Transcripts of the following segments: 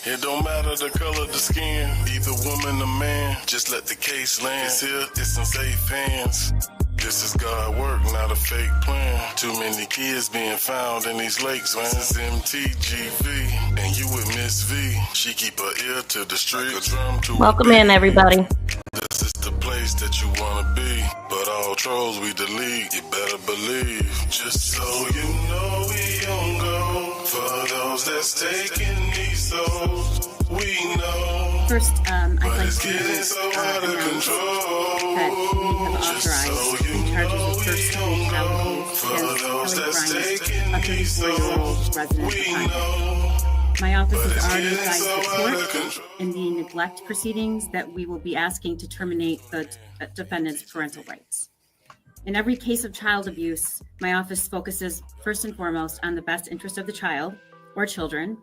It don't matter the color of the skin, either woman or man, just let the case land. It's here, it's in safe hands. This is God work, not a fake plan. Too many kids being found in these lakes, man. This is MTGV, and you with Miss V. She keep her ear to the street. Like a drum to Welcome in, everybody. This is the place that you wanna be, but all trolls we delete, you better believe. Just so you know we don't go for those that's taking these souls. We know. First, I'd but like it's to getting so out of control. that we have authorized the charges of first degree child abuse against Kelli Bryant, a 34-year-old resident of Bryant. My office has already advised the court in the neglect proceedings that we will be asking to terminate the defendant's parental rights. In every case of child abuse, my office focuses first and foremost on the best interest of the child or children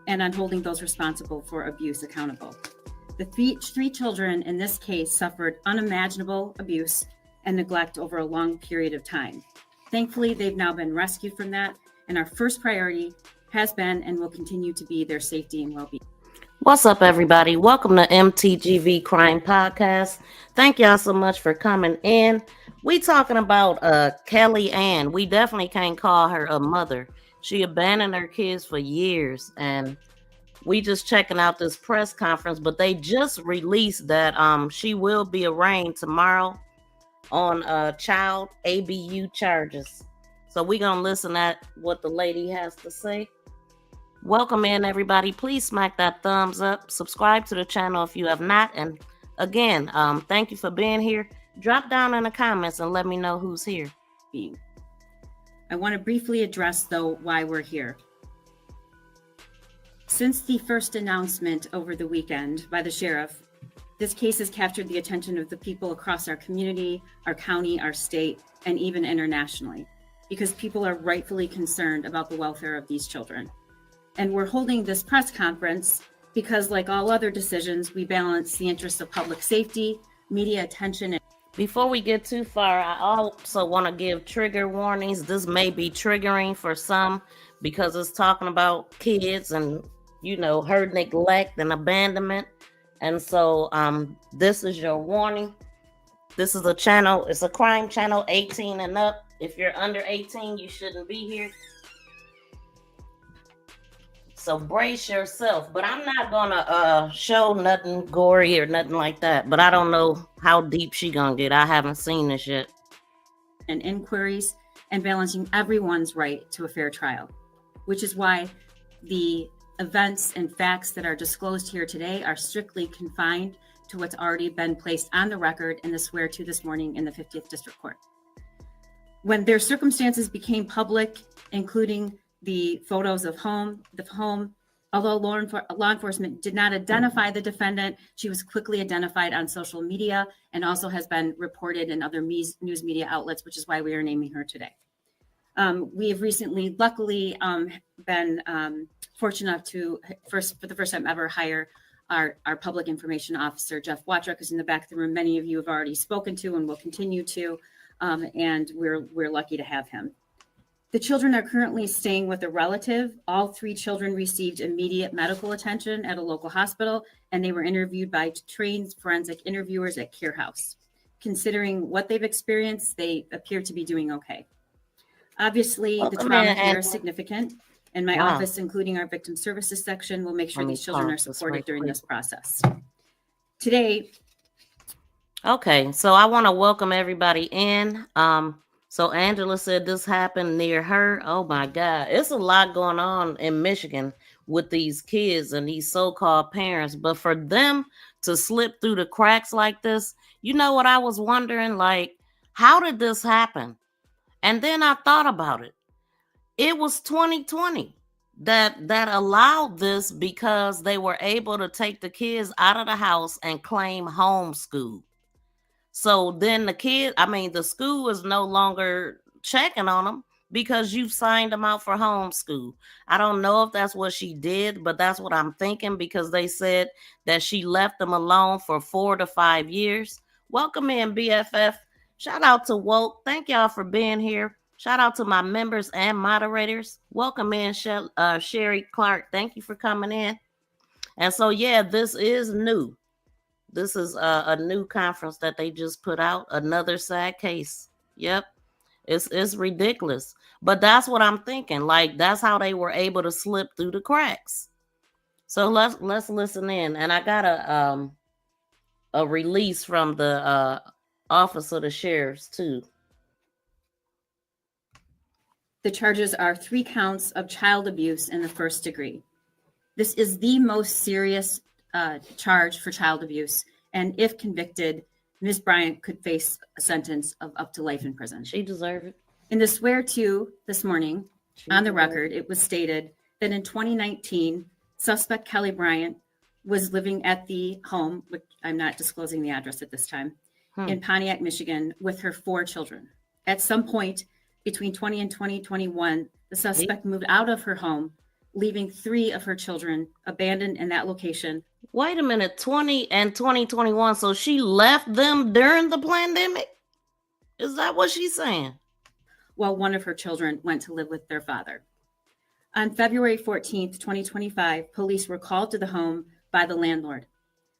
and on holding those responsible for abuse accountable. The three children in this case suffered unimaginable abuse and neglect over a long period of time. Thankfully, they've now been rescued from that, and our first priority has been and will continue to be their safety and well-being. What's up, everybody? Welcome to MTGV Crime Podcast. Thank y'all so much for coming in. We talking about Kelli Ann. We definitely can't call her a mother. She abandoned her kids for years, and we just checking out this press conference, but they just released that she will be arraigned tomorrow on child ABU charges. So we're gonna listen at what the lady has to say. Welcome in, everybody. Please smack that thumbs up. Subscribe to the channel if you have not. And again, thank you for being here. Drop down in the comments and let me know who's here. I want to briefly address, though, why we're here. Since the first announcement over the weekend by the sheriff, this case has captured the attention of the people across our community, our county, our state, and even internationally, because people are rightfully concerned about the welfare of these children. And we're holding this press conference because, like all other decisions, we balance the interests of public safety, media attention, and before we get too far, I also want to give trigger warnings. This may be triggering for some because it's talking about kids and, her neglect and abandonment. And so this is your warning. This is a channel. It's a crime channel, 18 and up. If you're under 18, you shouldn't be here. So brace yourself. But I'm not gonna show nothing gory or nothing like that. But I don't know how deep she gonna get. I haven't seen this yet. And inquiries and balancing everyone's right to a fair trial, which is why the events and facts that are disclosed here today are strictly confined to what's already been placed on the record in the swear to this morning in the 50th District Court. When their circumstances became public, including the photos of the home, although law enforcement did not identify the defendant, she was quickly identified on social media and also has been reported in other news media outlets, which is why we are naming her today. We have recently, luckily, been fortunate enough to, for the first time ever, hire our public information officer, Jeff Watrick, who's in the back of the room. Many of you have already spoken to and will continue to, and we're lucky to have him. The children are currently staying with a relative. All three children received immediate medical attention at a local hospital, and they were interviewed by trained forensic interviewers at Care House. Considering what they've experienced, they appear to be doing okay. Obviously, the trauma here is significant, and my office, including our victim services section, will make sure these children are supported during this process. Today. Okay, so I want to welcome everybody in. So Angela said this happened near her. Oh my God. It's a lot going on in Michigan with these kids and these so-called parents. But for them to slip through the cracks like this, you know what I was wondering? Like, how did this happen? And then I thought about it. It was 2020 that allowed this because they were able to take the kids out of the house and claim homeschool. So then the school is no longer checking on them because you've signed them out for homeschool. I don't know if that's what she did, but that's what I'm thinking because they said that she left them alone for 4 to 5 years. Welcome in, BFF. Shout out to Woke. Thank y'all for being here. Shout out to my members and moderators. Welcome in, Sherry Clark. Thank you for coming in. And so, yeah, this is new. This is a new conference that they just put out. Another sad case. Yep. It's ridiculous. But that's what I'm thinking. Like, that's how they were able to slip through the cracks. So let's listen in. And I got a release from the office of the sheriffs too. The charges are 3 counts of child abuse in the first degree. This is the most serious charge for child abuse, and if convicted, Ms. Bryant could face a sentence of up to life in prison. She deserved it. In the swear-to this morning, on the record, it was stated that in 2019, suspect Kelli Bryant was living at the home, which I'm not disclosing the address at this time, in Pontiac, Michigan, with her 4 children. At some point between 20 and 2021, the suspect moved out of her home, leaving 3 of her children abandoned in that location. Wait a minute, 20 and 2021. So she left them during the pandemic? Is that what she's saying? While one of her children went to live with their father. On February 14th, 2025, police were called to the home by the landlord.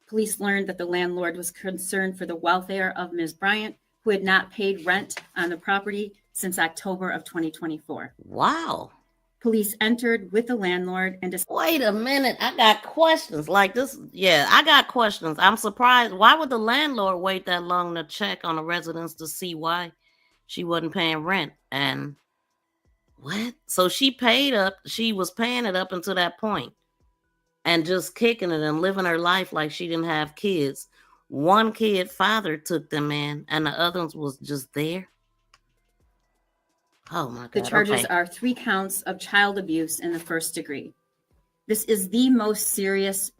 Police learned that the landlord was concerned for the welfare of Ms. Bryant, who had not paid rent on the property since October of 2024. Wow. Police entered with the landlord and wait a minute, I got questions like this. Yeah, I got questions. I'm surprised. Why would the landlord wait that long to check on the residents to see why she wasn't paying rent? And what? So she was paying it up until that point and just kicking it and living her life like she didn't have kids. One kid father took them in and the others was just there. Oh my God. The charges are 3 counts of child abuse in the first degree. This is the most serious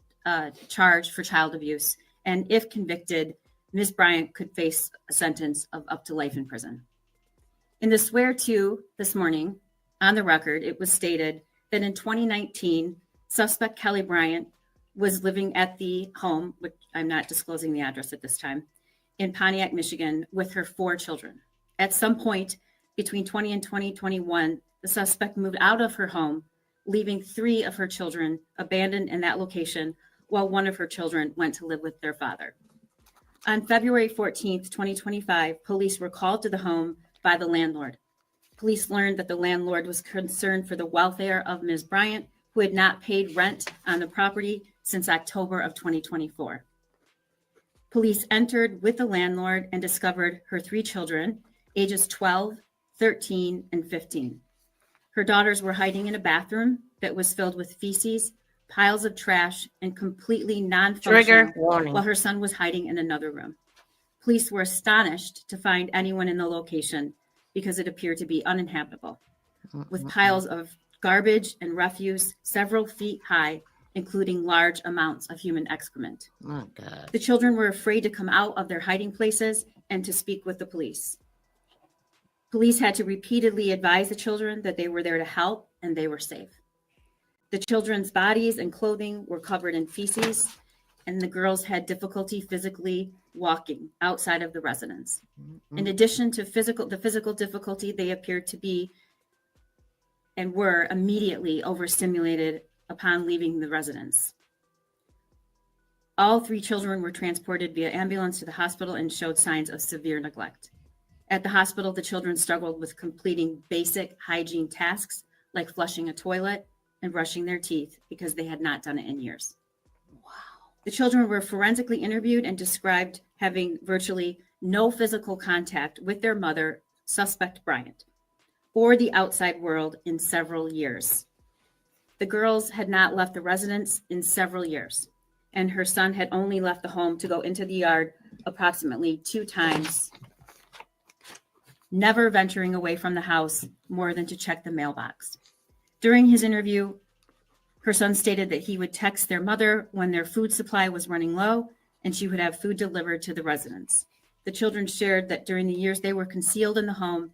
charge for child abuse, and if convicted, Ms. Bryant could face a sentence of up to life in prison. In the swear-to this morning, on the record, it was stated that in 2019, suspect Kelli Bryant was living at the home, which I'm not disclosing the address at this time, in Pontiac, Michigan, with her 4 children. At some point between 20 and 2021, the suspect moved out of her home, leaving 3 of her children abandoned in that location, while one of her children went to live with their father. On February 14th, 2025, police were called to the home by the landlord. Police learned that the landlord was concerned for the welfare of Ms. Bryant, who had not paid rent on the property since October of 2024. Police entered with the landlord and discovered her 3 children, ages 12, 13, and 15. Her daughters were hiding in a bathroom that was filled with feces, piles of trash, and completely non-functional. Trigger warning. While her son was hiding in another room. Police were astonished to find anyone in the location because it appeared to be uninhabitable, with piles of garbage and refuse several feet high, including large amounts of human excrement. Oh, God. The children were afraid to come out of their hiding places and to speak with the police. Police had to repeatedly advise the children that they were there to help and they were safe. The children's bodies and clothing were covered in feces, and the girls had difficulty physically walking outside of the residence. In addition to the physical difficulty, they appeared to be and were immediately overstimulated upon leaving the residence. All 3 children were transported via ambulance to the hospital and showed signs of severe neglect. At the hospital, the children struggled with completing basic hygiene tasks like flushing a toilet and brushing their teeth because they had not done it in years. Wow. The children were forensically interviewed and described having virtually no physical contact with their mother, suspect Bryant, or the outside world in several years. The girls had not left the residence in several years, and her son had only left the home to go into the yard approximately 2 times, never venturing away from the house more than to check the mailbox. During his interview, her son stated that he would text their mother when their food supply was running low and she would have food delivered to the residence. The children shared that during the years they were concealed in the home,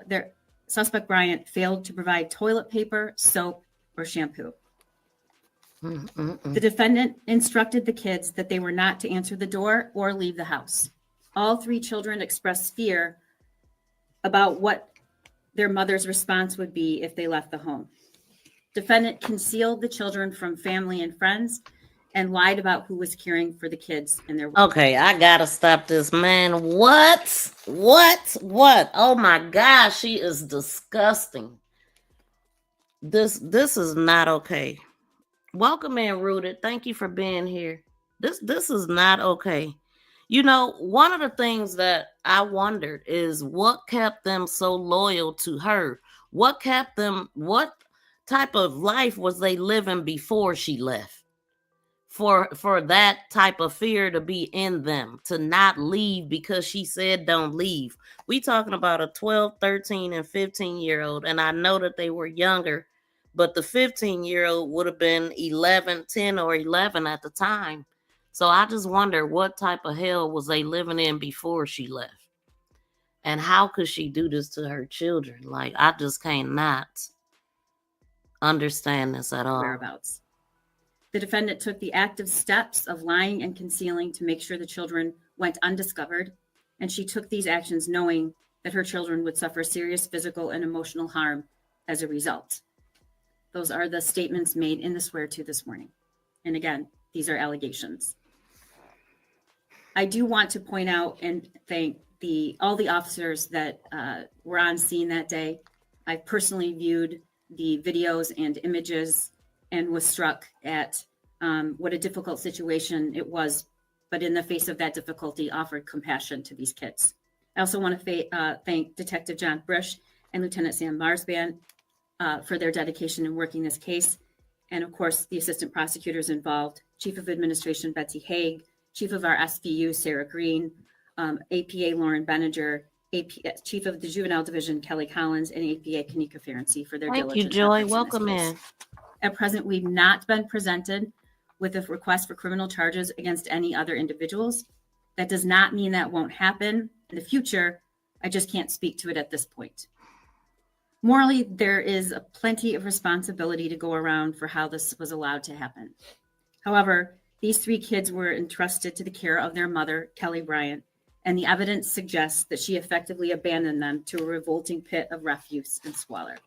their suspect Bryant failed to provide toilet paper, soap, or shampoo. The defendant instructed the kids that they were not to answer the door or leave the house. All 3 children expressed fear about what their mother's response would be if they left the home. Defendant concealed the children from family and friends and lied about who was caring for the kids in their. Okay, I gotta stop this, man. What? Oh my gosh, she is disgusting. This is not okay. Welcome in, Rooted. Thank you for being here. This is not okay. You know, one of the things that I wondered is what kept them so loyal to her. What kept them? What type of life was they living before she left? For that type of fear to be in them, to not leave because she said don't leave. We talking about a 12, 13, and 15-year-old, and I know that they were younger, but the 15-year-old would have been 11, 10, or 11 at the time. So I just wonder what type of hell was they living in before she left, and how could she do this to her children? Like, I just cannot understand this at all. Whereabouts. The defendant took the active steps of lying and concealing to make sure the children went undiscovered, and she took these actions knowing that her children would suffer serious physical and emotional harm as a result. Those are the statements made in the swear-to this morning. And again, these are allegations. I do want to point out and thank all the officers that were on scene that day. I personally viewed the videos and images and was struck at what a difficult situation it was, but in the face of that difficulty, offered compassion to these kids. I also want to thank Detective John Brush and Lieutenant Sam Marsban for their dedication in working this case. And of course, the assistant prosecutors involved, Chief of Administration Betsy Haig, Chief of our SVU Sarah Green, APA Lauren Benninger, Chief of the Juvenile Division Kelli Collins, and APA Kanika Ferenczi for their diligent Thank you, Joy. efforts Welcome in this in. case. At present, we've not been presented with a request for criminal charges against any other individuals. That does not mean that won't happen in the future. I just can't speak to it at this point. Morally, there is plenty of responsibility to go around for how this was allowed to happen. However, these 3 kids were entrusted to the care of their mother, Kelli Bryant, and the evidence suggests that she effectively abandoned them to a revolting pit of refuse and squalor.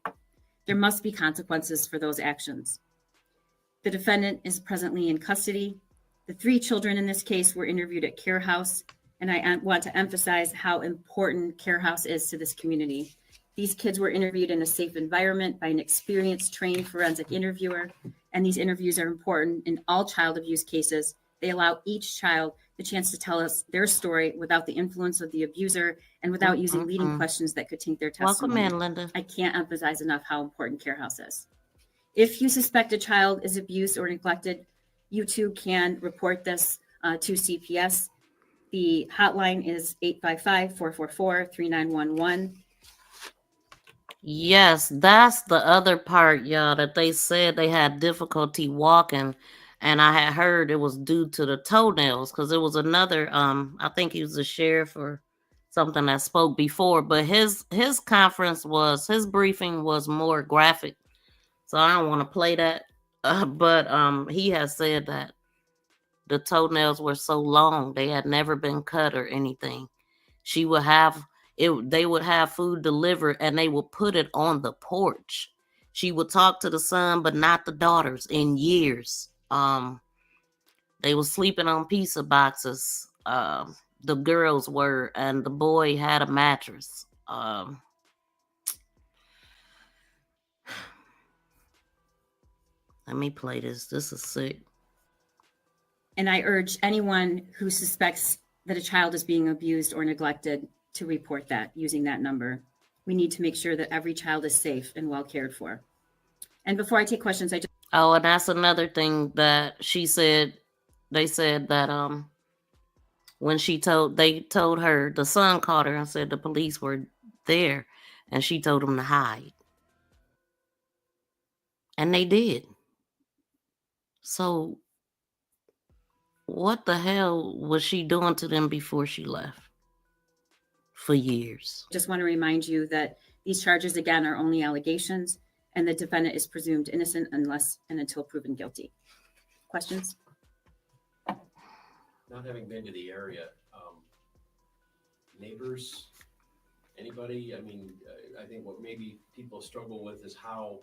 There must be consequences for those actions. The defendant is presently in custody. The 3 children in this case were interviewed at Care House, and I want to emphasize how important Care House is to this community. These kids were interviewed in a safe environment by an experienced, trained forensic interviewer, and these interviews are important in all child abuse cases. They allow each child the chance to tell us their story without the influence of the abuser and without using leading questions that could taint their testimony. Welcome in, Linda. I can't emphasize enough how important Care House is. If you suspect a child is abused or neglected, you too can report this to CPS. The hotline is 855-444-3911. Yes, that's the other part, y'all, that they said they had difficulty walking. And I had heard it was due to the toenails, because it was another, I think he was a sheriff or something that spoke before, but his his briefing was more graphic. So I don't want to play that. But he has said that the toenails were so long, they had never been cut or anything. She would have it, they would have food delivered and they would put it on the porch. She would talk to the son, but not the daughters in years. They were sleeping on pizza boxes. The girls were, and the boy had a mattress. Let me play this. This is sick. And I urge anyone who suspects that a child is being abused or neglected to report that using that number. We need to make sure that every child is safe and well cared for. And before I take questions, I just... Oh, and that's another thing that she said. They said that when they told her, the son called her and said the police were there, and she told them to hide. And they did. So what the hell was she doing to them before she left? For years. Just want to remind you that these charges, again, are only allegations, and the defendant is presumed innocent unless and until proven guilty. Questions? Not having been to the area, neighbors, anybody? I mean, I think what maybe people struggle with is how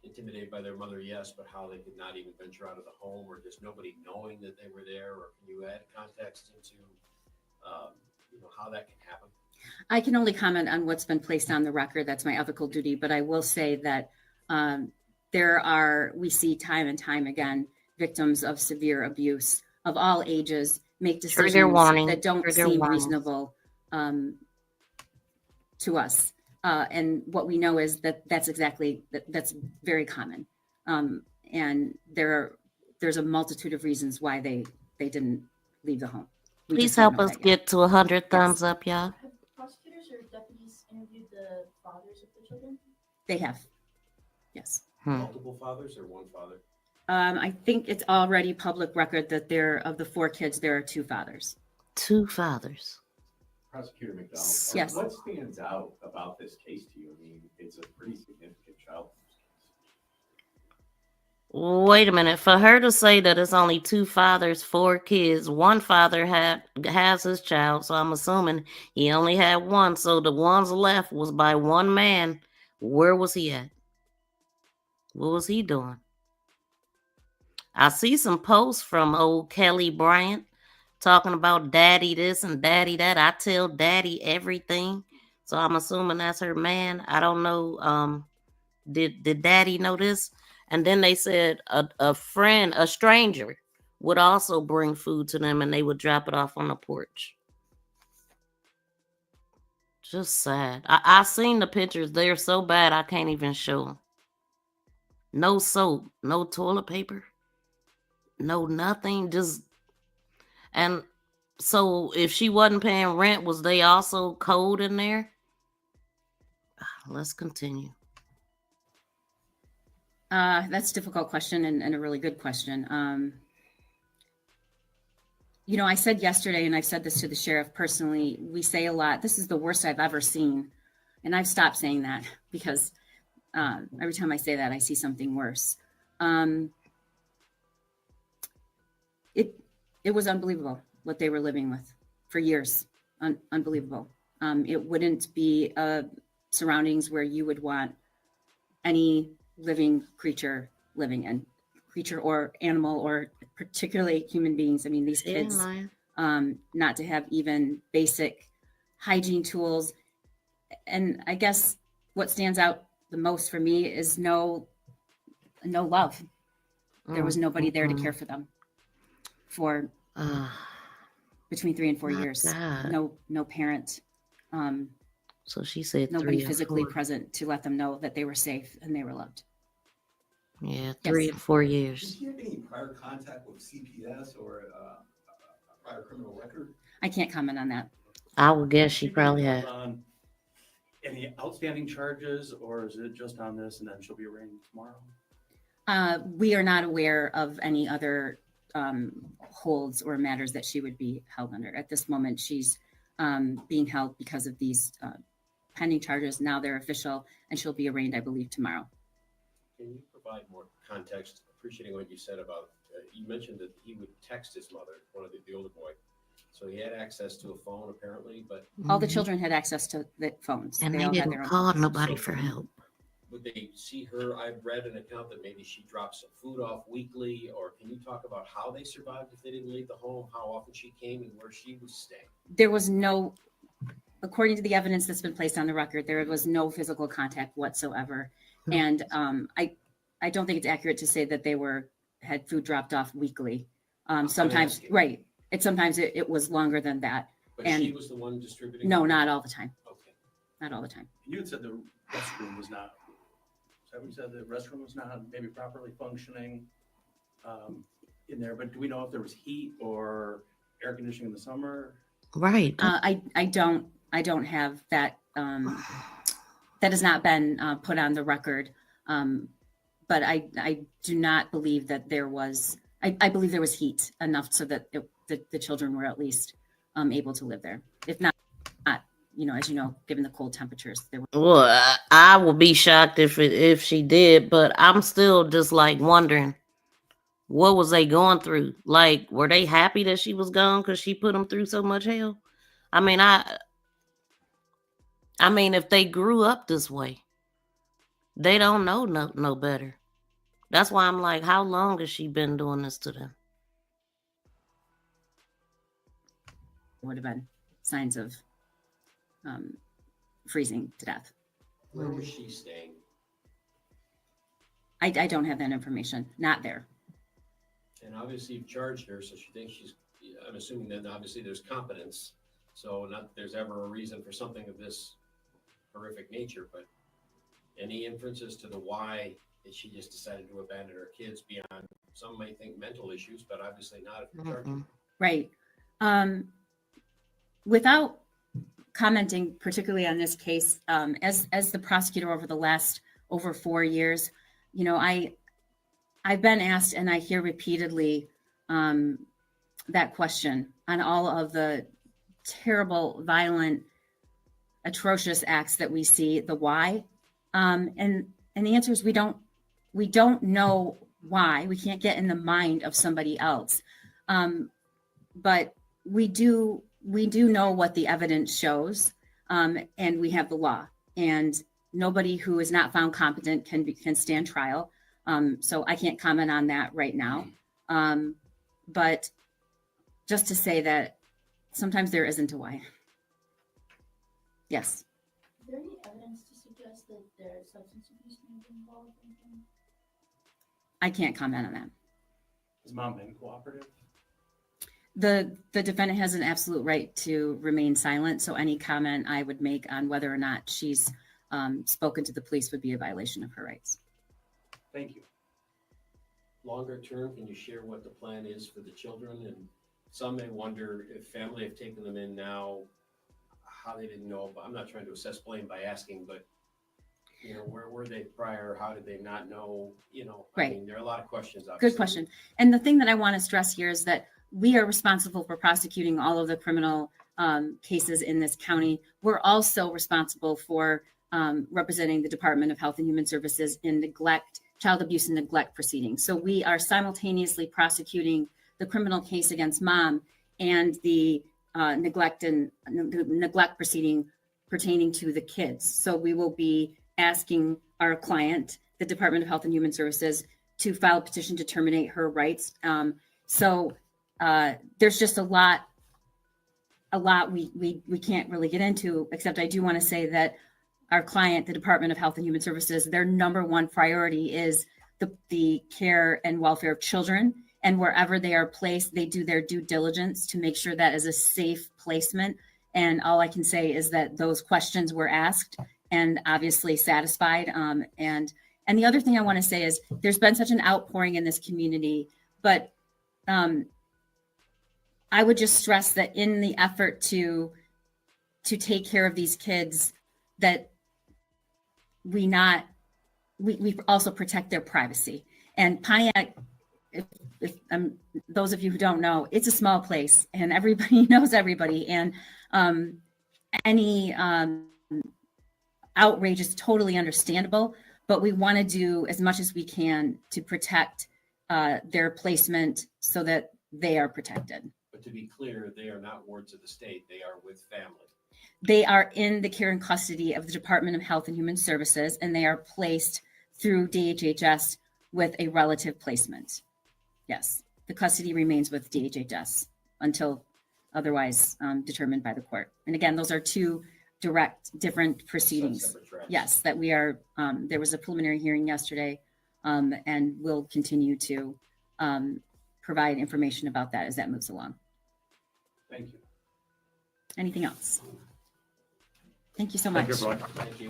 intimidated by their mother, yes, but how they could not even venture out of the home, or just nobody knowing that they were there? Or can you add context into, how that can happen? I can only comment on what's been placed on the record. That's my ethical duty. But I will say that we see time and time again, victims of severe abuse of all ages make decisions that don't seem reasonable to us. And what we know is that's very common. And there's a multitude of reasons why they didn't leave the home. Please help us get to 100 thumbs up, y'all. Have prosecutors or deputies interviewed the fathers of the children? They have. Yes. Multiple fathers or one father? I think it's already public record that of the 4 kids, there are 2 fathers. 2 fathers. Prosecutor McDonald, yes. What stands out about this case to you? I mean, it's a pretty significant child. Wait a minute. For her to say that it's only 2 fathers, 4 kids, one father has his child, so I'm assuming he only had one. So the ones left was by one man. Where was he at? What was he doing? I see some posts from old Kelli Bryant talking about daddy this and daddy that. I tell daddy everything. So I'm assuming that's her man. I don't know. Did daddy know this? And then they said a friend, a stranger, would also bring food to them and they would drop it off on the porch. Just sad. I seen the pictures. They're so bad I can't even show them. No soap, no toilet paper, no nothing. And so if she wasn't paying rent, was they also cold in there? Let's continue. That's a difficult question and a really good question. I said yesterday, and I've said this to the sheriff personally, we say a lot, this is the worst I've ever seen. And I've stopped saying that because every time I say that, I see something worse. It was unbelievable what they were living with for years. Unbelievable. It wouldn't be surroundings where you would want any living creature living in, creature or animal, or particularly human beings. I mean, these kids, not to have even basic hygiene tools. And I guess what stands out the most for me is no love. There was nobody there to care for them for between 3 and 4 years. God. No parent. So she said nobody physically present to let them know that they were safe and they were loved. Yeah, 3 and 4 years. Did you have any prior contact with CPS or a prior criminal record? I can't comment on that. I would guess she probably had. Any outstanding charges, or is it just on this and then she'll be arraigned tomorrow? We are not aware of any other holds or matters that she would be held under. At this moment, she's being held because of these pending charges. Now they're official, and she'll be arraigned, I believe, tomorrow. Can you provide more context, appreciating what you said about, you mentioned that he would text his mother, one of the older boy. So he had access to a phone, apparently, but... All the children had access to the phones. And they didn't call nobody for help. Would they see her? I read an account that maybe she dropped some food off weekly, or can you talk about how they survived if they didn't leave the home, how often she came and where she was staying? There was no, according to the evidence that's been placed on the record, there was no physical contact whatsoever. And I don't think it's accurate to say that they had food dropped off weekly. Sometimes, right. Sometimes it was longer than that. But she was the one distributing? No, not all the time. Okay. Not all the time. You had said the restroom was not, we said the restroom was not maybe properly functioning in there, but do we know if there was heat or air conditioning in the summer? Right. I don't have that. That has not been put on the record. But I do not believe that there was, I believe there was heat enough so that the children were at least able to live there. If not, as you know, given the cold temperatures, there were. Well, I would be shocked if she did, but I'm still just like wondering, what was they going through? Like, were they happy that she was gone because she put them through so much hell? I mean, if they grew up this way, they don't know no better. That's why I'm like, how long has she been doing this to them? Would have been signs of freezing to death. Where was she staying? I don't have that information. Not there. And obviously you've charged her, so she thinks she's, I'm assuming then obviously there's competence. So not that there's ever a reason for something of this horrific nature, but any inferences to the why that she just decided to abandon her kids beyond, some may think mental issues, but obviously not if you're charging. Right. Without commenting particularly on this case, as the prosecutor over the last over 4 years, you know, I've been asked, and I hear repeatedly that question on all of the terrible, violent, atrocious acts that we see. The why, and the answer is we don't know why. We can't get in the mind of somebody else, but we do know what the evidence shows, and we have the law, and nobody who is not found competent can stand trial. So I can't comment on that right now. But just to say that sometimes there isn't a why. Yes. Is there any evidence to suggest that there's substance abuse may be involved in them? I can't comment on that. Has mom been cooperative? The defendant has an absolute right to remain silent. So any comment I would make on whether or not she's spoken to the police would be a violation of her rights. Thank you. Longer term, can you share what the plan is for the children? And some may wonder if family have taken them in now, how they didn't know. But I'm not trying to assess blame by asking, but you know, where were they prior? How did they not know? You know, Right. I mean, there are a lot of questions. Obviously. Good question. And the thing that I want to stress here is that we are responsible for prosecuting all of the criminal cases in this county. We're also responsible for representing the Department of Health and Human Services in child abuse and neglect proceedings. So we are simultaneously prosecuting the criminal case against mom and the neglect proceeding pertaining to the kids. So we will be asking our client, the Department of Health and Human Services, to file a petition to terminate her rights. So there's just a lot we can't really get into, except I do want to say that our client, the Department of Health and Human Services, their number one priority is the care and welfare of children. And wherever they are placed, they do their due diligence to make sure that is a safe placement. And all I can say is that those questions were asked and obviously satisfied. And the other thing I want to say is there's been such an outpouring in this community, but I would just stress that in the effort to take care of these kids, that we also protect their privacy. And Pontiac, if those of you who don't know, it's a small place and everybody knows everybody. And any outrage is totally understandable, but we want to do as much as we can to protect their placement so that they are protected. But to be clear, they are not wards of the state. They are with family. They are in the care and custody of the Department of Health and Human Services, and they are placed through DHHS with a relative placement. Yes, the custody remains with DHHS until otherwise determined by the court. And again, those are two different proceedings. Yes, that we are, there was a preliminary hearing yesterday, and we'll continue to provide information about that as that moves along. Thank you. Anything else? Thank you so much. Thank you.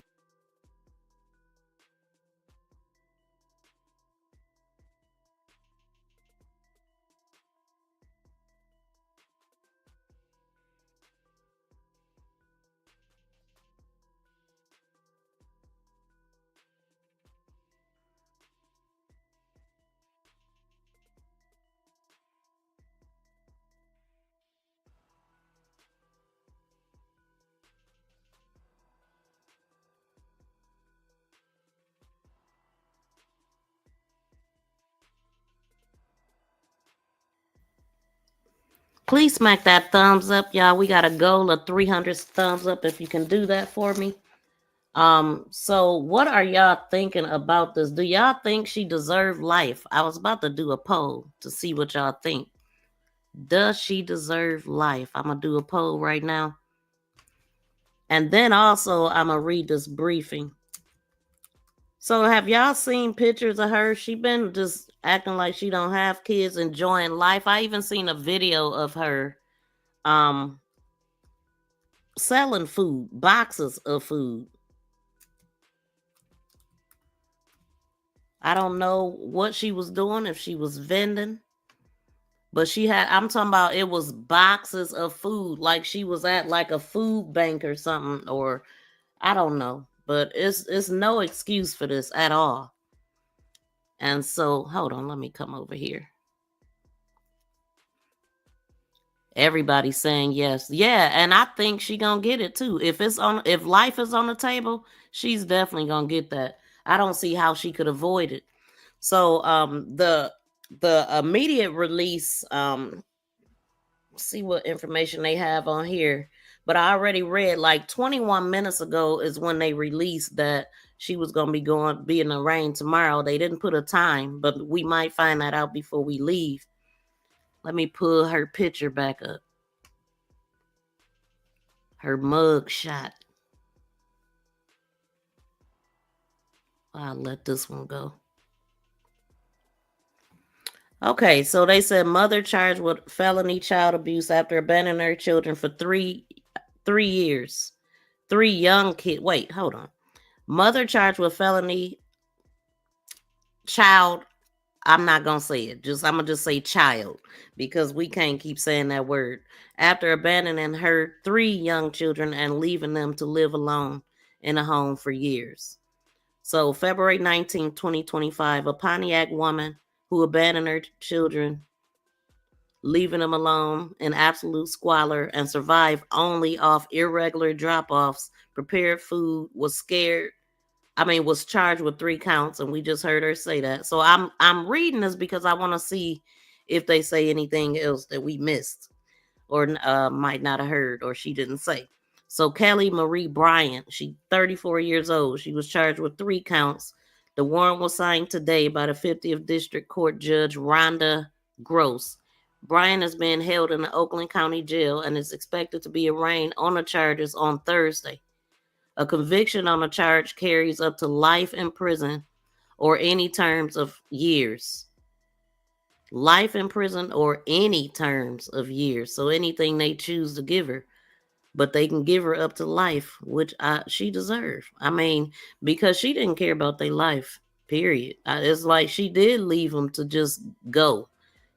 Please smack that thumbs up, y'all. We got a goal of 300 thumbs up. If you can do that for me, So what are y'all thinking about this? Do y'all think she deserved life? I was about to do a poll to see what y'all think. Does she deserve life? I'm gonna do a poll right now. And then also I'm gonna read this briefing. So have y'all seen pictures of her? She been just acting like she don't have kids, enjoying life. I even seen a video of her selling food, boxes of food. I don't know what she was doing, if she was vending, but she had, I'm talking about, it was boxes of food, like she was at like a food bank or something, or I don't know, but it's no excuse for this at all. And so, hold on, let me come over here. Everybody's saying yes. Yeah, and I think she gonna get it too. If life is on the table, she's definitely gonna get that. I don't see how she could avoid it. So the immediate release, see what information they have on here. But I already read like 21 minutes ago is when they released that she was gonna be in the rain tomorrow. They didn't put a time, but we might find that out before we leave. Let me pull her picture back up. Her mug shot. I'll let this one go. Okay, so they said mother charged with felony child abuse after abandoning her children for three years. 3 young kids. Wait, hold on. Mother charged with felony child. I'm not gonna say it. I'm gonna just say child because we can't keep saying that word. After abandoning her 3 young children and leaving them to live alone in a home for years. So February 19, 2025, a Pontiac woman who abandoned her children, leaving them alone in absolute squalor and survived only off irregular drop-offs, prepared food, was charged with 3 counts, and we just heard her say that. So I'm reading this because I want to see if they say anything else that we missed or might not have heard or she didn't say. So Kelli Marie Bryant, she's 34 years old. She was charged with 3 counts. The warrant was signed today by the 50th District Court Judge Rhonda Gross. Bryant is being held in the Oakland County Jail and is expected to be arraigned on the charges on Thursday. A conviction on a charge carries up to life in prison or any terms of years. Life in prison or any terms of years. So anything they choose to give her. But they can give her up to life, which she deserved. I mean, because she didn't care about their life, period. It's like she did leave them to just go.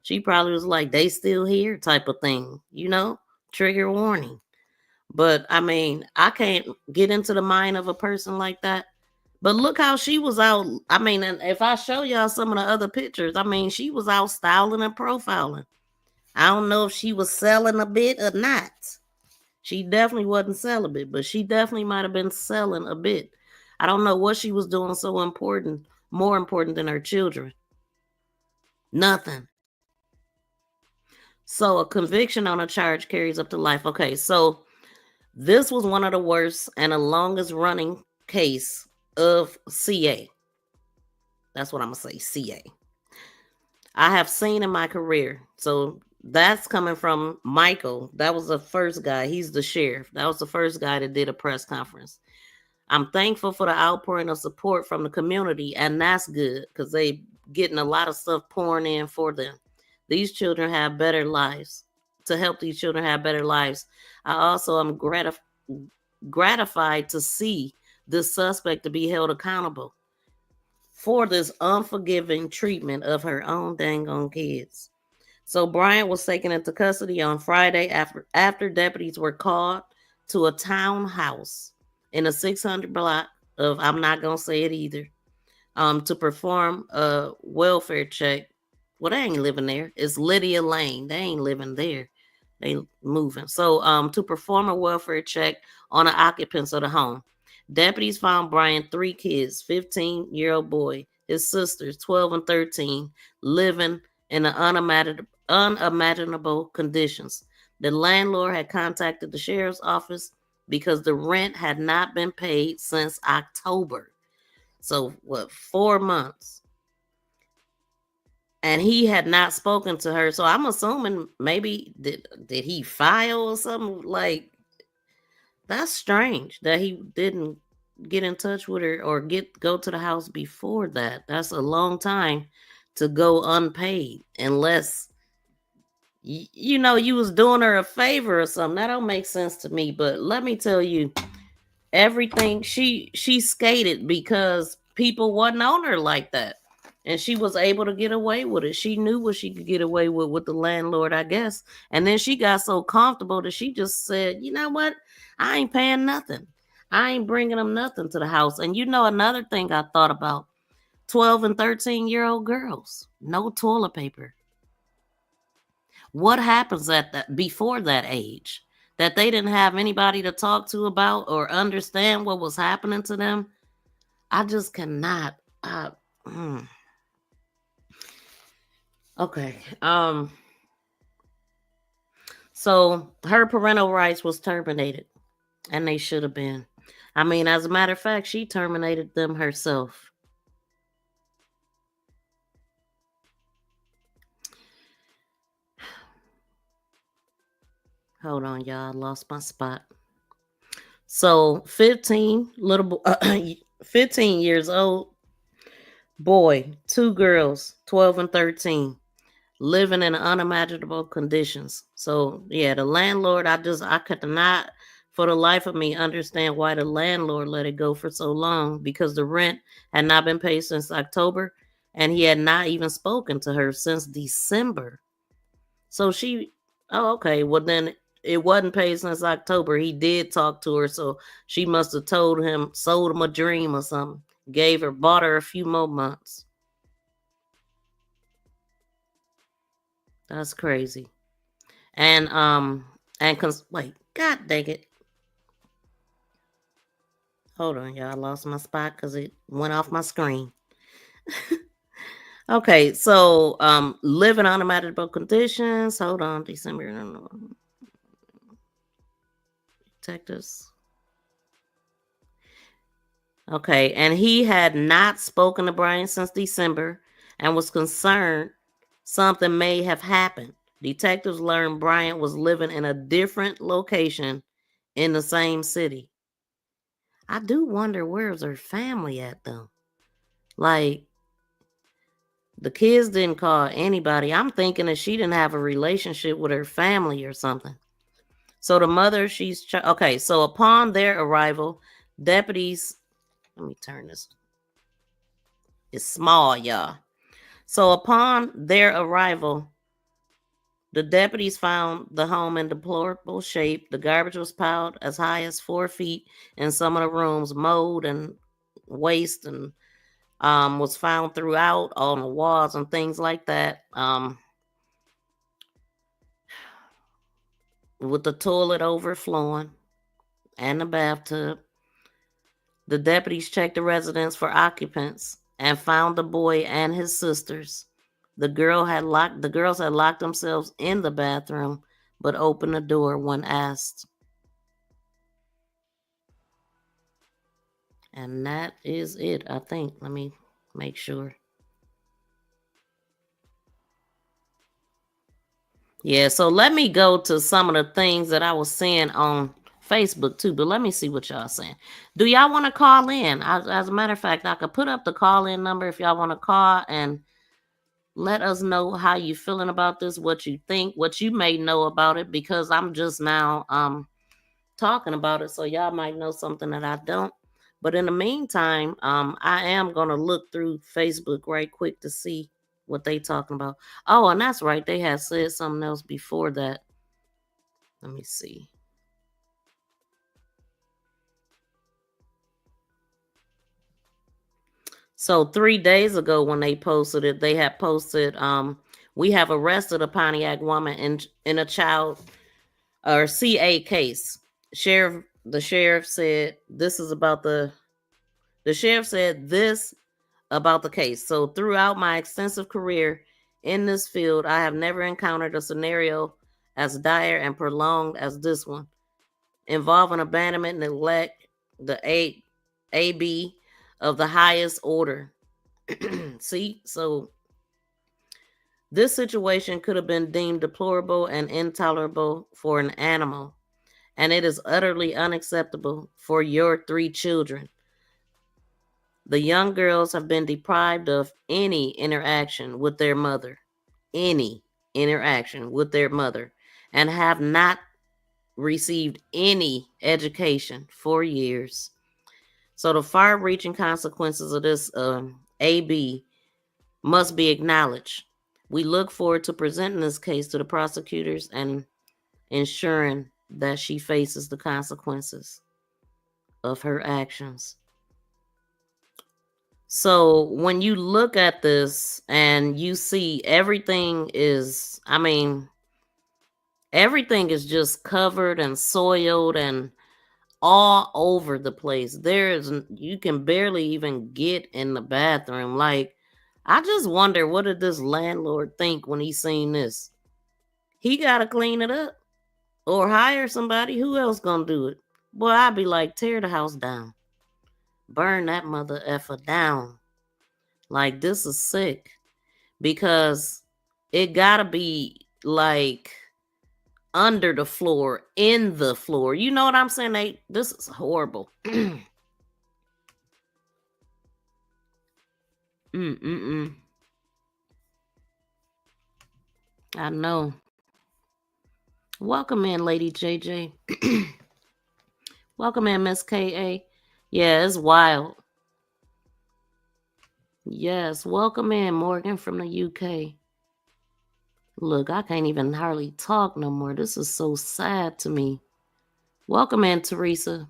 She probably was like, they still here type of thing, trigger warning. But I mean, I can't get into the mind of a person like that. But look how she was out. I mean, and if I show y'all some of the other pictures, I mean, she was out styling and profiling. I don't know if she was selling a bit or not. She definitely wasn't celibate, but she definitely might have been selling a bit. I don't know what she was doing so important, more important than her children. Nothing. So a conviction on a charge carries up to life. Okay, so this was one of the worst and the longest running case of CA. That's what I'm going to say, CA. I have seen in my career. So that's coming from Michael. That was the first guy. He's the sheriff. That was the first guy that did a press conference. I'm thankful for the outpouring of support from the community, and that's good because they getting a lot of stuff pouring in for them. These children have better lives. To help these children have better lives, I also am gratified to see this suspect to be held accountable for this unforgiving treatment of her own dang on kids. So Bryant was taken into custody on Friday after deputies were called to a townhouse in a 600 block of, I'm not going to say it either, to perform a welfare check. Well, they ain't living there. It's Lydia Lane. They ain't living there. They moving. So to perform a welfare check on the occupants of the home. Deputies found Bryant 3 kids, 15-year-old boy, his sisters, 12 and 13, living in the unimaginable conditions. The landlord had contacted the sheriff's office because the rent had not been paid since October. So what, 4 months? And he had not spoken to her. So I'm assuming maybe did he file or something? Like, that's strange that he didn't get in touch with her or go to the house before that. That's a long time to go unpaid unless you was doing her a favor or something. That don't make sense to me. But let me tell you, everything she skated because people wasn't on her like that, and she was able to get away with it. She knew what she could get away with the landlord, I guess. And then she got so comfortable that she just said, you know what, I ain't paying nothing, I ain't bringing them nothing to the house. And another thing I thought about, 12 and 13-year-old girls, no toilet paper. What happens at that before that age? That they didn't have anybody to talk to about or understand what was happening to them? I just cannot. Okay. So her parental rights was terminated, and they should have been. I mean, as a matter of fact, she terminated them herself. Hold on, y'all. I lost my spot. So 15 years old boy, 2 girls, 12 and 13, living in unimaginable conditions. So yeah, the landlord, I could not for the life of me understand why the landlord let it go for so long, because the rent had not been paid since October, and he had not even spoken to her since December. So okay, well then it wasn't paid since October. He did talk to her, so she must have sold him a dream or something. Bought her a few more months. That's crazy. And wait, god dang it. Hold on, y'all. I lost my spot because it went off my screen. Okay, so living unimaginable conditions. Hold on, December. Detectives. Okay, and he had not spoken to Bryant since December and was concerned something may have happened. Detectives learned Bryant was living in a different location in the same city. I do wonder, where's her family at, though? Like, the kids didn't call anybody. I'm thinking that she didn't have a relationship with her family or something. So the mother, okay, so upon their arrival, deputies, let me turn this. It's small, y'all. So upon their arrival, the deputies found the home in deplorable shape. The garbage was piled as high as 4 feet in some of the rooms. Mold and waste and was found throughout on the walls and things like that. With the toilet overflowing and the bathtub. The deputies checked the residence for occupants and found the boy and his sisters. The girls had locked themselves in the bathroom, but opened the door when asked. And that is it, I think. Let me make sure. Yeah, so let me go to some of the things that I was seeing on Facebook too, but let me see what y'all saying. Do y'all want to call in? As a matter of fact, I could put up the call-in number if y'all want to call and let us know how you feeling about this, what you think, what you may know about it, because I'm just now talking about it, so y'all might know something that I don't. But in the meantime, I am gonna look through Facebook right quick to see what they talking about. Oh, and that's right, they had said something else before that. Let me see. So 3 days ago when they posted it, they had posted, we have arrested a Pontiac woman in a child or CA case. The sheriff said this about the case. So throughout my extensive career in this field, I have never encountered a scenario as dire and prolonged as this one. involving abandonment, neglect, the AB of the highest order. See, so this situation could have been deemed deplorable and intolerable for an animal, and it is utterly unacceptable for your 3 children. The young girls have been deprived of any interaction with their mother, any interaction with their mother, and have not received any education for years. So the far-reaching consequences of this AB must be acknowledged. We look forward to presenting this case to the prosecutors and ensuring that she faces the consequences of her actions. So when you look at this and you see everything is, everything is just covered and soiled and all over the place. You can barely even get in the bathroom. Like, I just wonder, what did this landlord think when he seen this? He got to clean it up or hire somebody. Who else gonna do it? Boy, I'd be like, tear the house down. Burn that mother effer down. Like, this is sick. Because it gotta be like under the floor, in the floor. You know what I'm saying? This is horrible. I know. Welcome in, Lady JJ. Welcome in, Miss KA. Yeah, it's wild. Yes, welcome in, Morgan from the UK. Look, I can't even hardly talk no more. This is so sad to me. Welcome in, Teresa.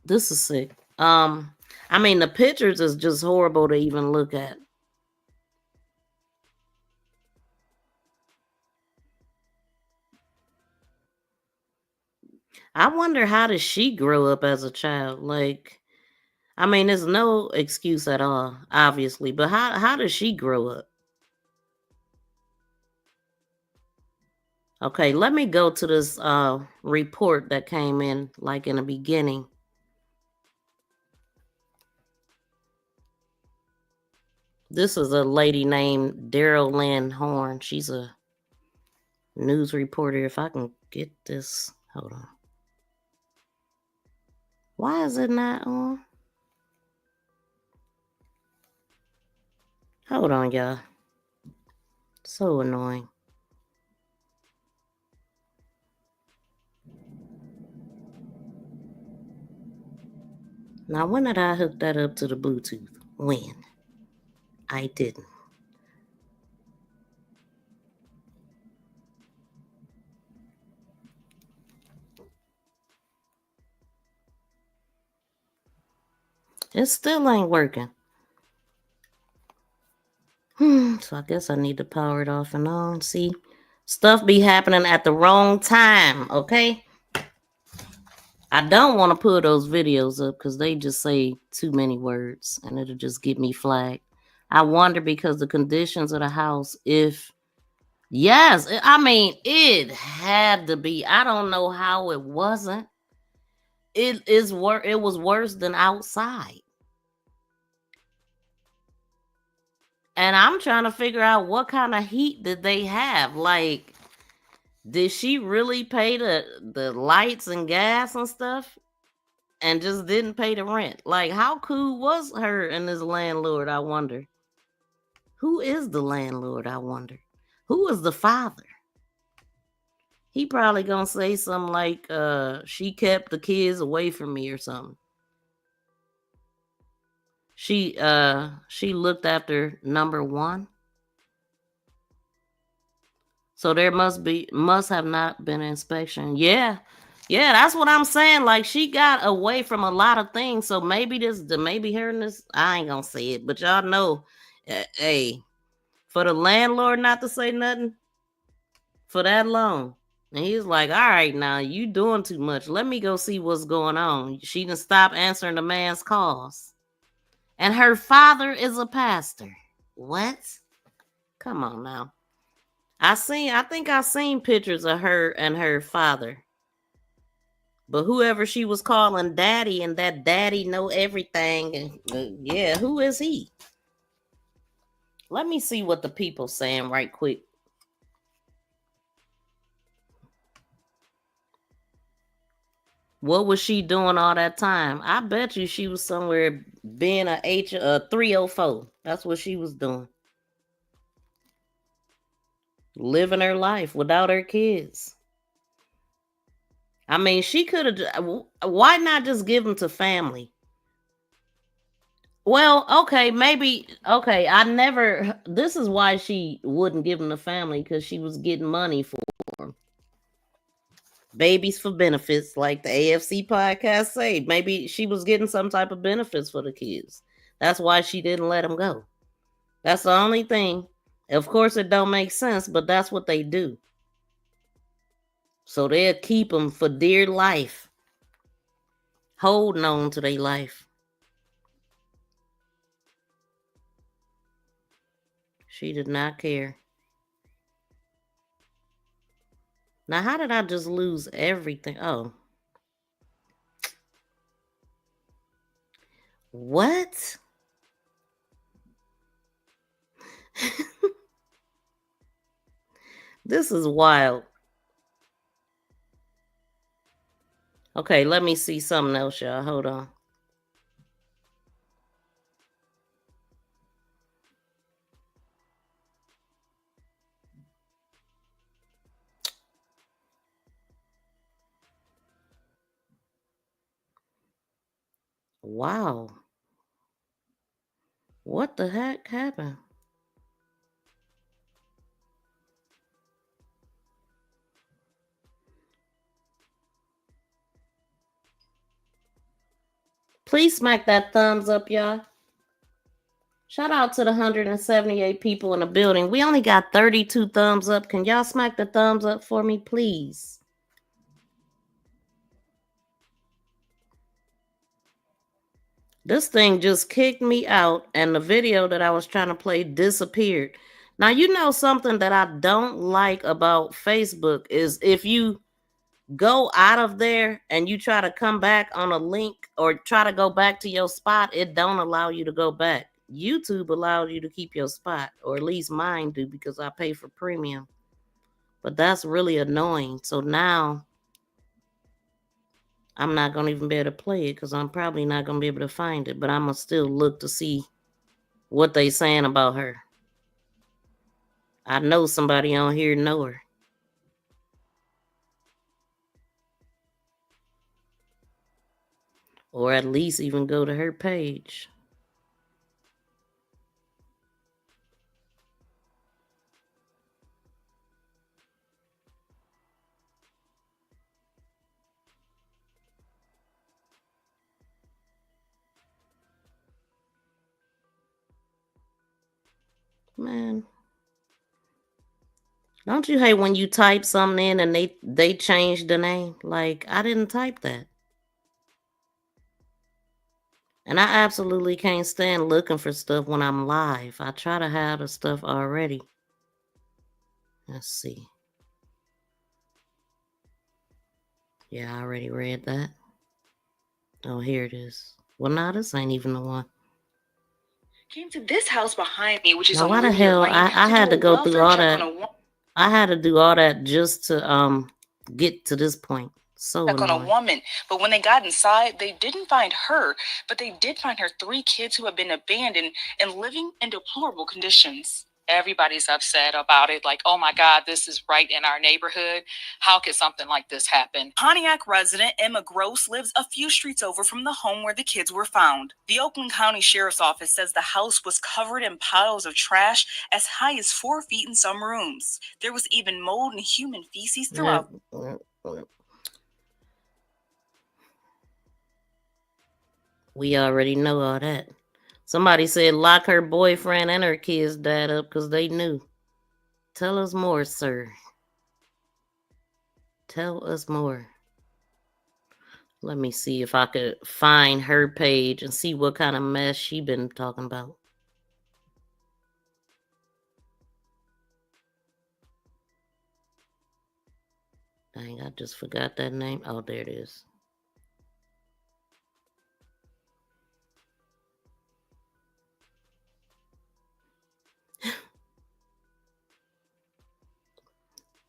This is sick. The pictures is just horrible to even look at. I wonder, how did she grow up as a child? Like, there's no excuse at all, obviously, but how does she grow up? Okay, let me go to this report that came in like in the beginning. This is a lady named Daryl Lynn Horn. She's a news reporter. If I can get this, hold on. Why is it not on? Hold on, y'all. So annoying. Now, when did I hook that up to the Bluetooth? When? I didn't. It still ain't working. So I guess I need to power it off and on. See, stuff be happening at the wrong time, okay? I don't want to put those videos up because they just say too many words and it'll just get me flagged. I wonder, because the conditions of the house, yes, it had to be. I don't know how it wasn't. It was worse than outside. And I'm trying to figure out what kind of heat did they have. Like, did she really pay the lights and gas and stuff and just didn't pay the rent? Like, how cool was her and this landlord, I wonder? Who is the landlord, I wonder? Who is the father? He probably gonna say something like, she kept the kids away from me or something. She looked after number 1. So there must have not been an inspection. Yeah, that's what I'm saying. Like, she got away from a lot of things. So maybe her and this, I ain't gonna say it, but y'all know, hey, for the landlord not to say nothing for that long. And he's like, all right, now you doing too much. Let me go see what's going on. She didn't stop answering the man's calls. And her father is a pastor. What? Come on now. I think I seen pictures of her and her father. But whoever she was calling daddy and that daddy know everything, and yeah, who is he? Let me see what the people saying right quick. What was she doing all that time? I bet you she was somewhere being a 304. That's what she was doing. Living her life without her kids. I mean, she could have. Why not just give them to family? Well, okay, maybe. Okay, I never. This is why she wouldn't give them to family, because she was getting money for them. Babies for benefits, like the AFC podcast say. Maybe she was getting some type of benefits for the kids. That's why she didn't let them go. That's the only thing. Of course, it don't make sense, but that's what they do. So they'll keep them for dear life, holding on to their life. She did not care. Now, how did I just lose everything? Oh. What? This is wild. Okay, let me see something else, y'all. Hold on. Wow. What the heck happened? Please smack that thumbs up, y'all. Shout out to the 178 people in the building. We only got 32 thumbs up. Can y'all smack the thumbs up for me, please? This thing just kicked me out, and the video that I was trying to play disappeared. Now, you know something that I don't like about Facebook is if you go out of there and you try to come back on a link or try to go back to your spot, it don't allow you to go back. YouTube allows you to keep your spot, or at least mine do, because I pay for premium. But that's really annoying. So now I'm not going to even be able to play it, because I'm probably not going to be able to find it. But I'm going to still look to see what they saying about her. I know somebody on here know her. Or at least even go to her page. Man. Don't you hate when you type something in and they change the name? Like, I didn't type that. And I absolutely can't stand looking for stuff when I'm live. I try to have the stuff already. Let's see. Yeah, I already read that. Oh, here it is. Well, nah, this ain't even the one. Came to this house behind me, which is Now, on why the Linear hell Lane, I to had do to a go through welfare all check that. on a I had to do all that just to get to this point. So on a annoying. woman. But when they got inside, they didn't find her, but they did find her 3 kids who had been abandoned and living in deplorable conditions. Everybody's upset about it. Like, oh my God, this is right in our neighborhood. How could something like this happen? Pontiac resident Emma Gross lives a few streets over from the home where the kids were found. The Oakland County Sheriff's Office says the house was covered in piles of trash as high as 4 feet in some rooms. There was even mold and human feces throughout. We already know all that. Somebody said lock her boyfriend and her kids' dad up because they knew. Tell us more, sir. Tell us more. Let me see if I could find her page and see what kind of mess she been talking about. Dang, I just forgot that name. Oh, there it is.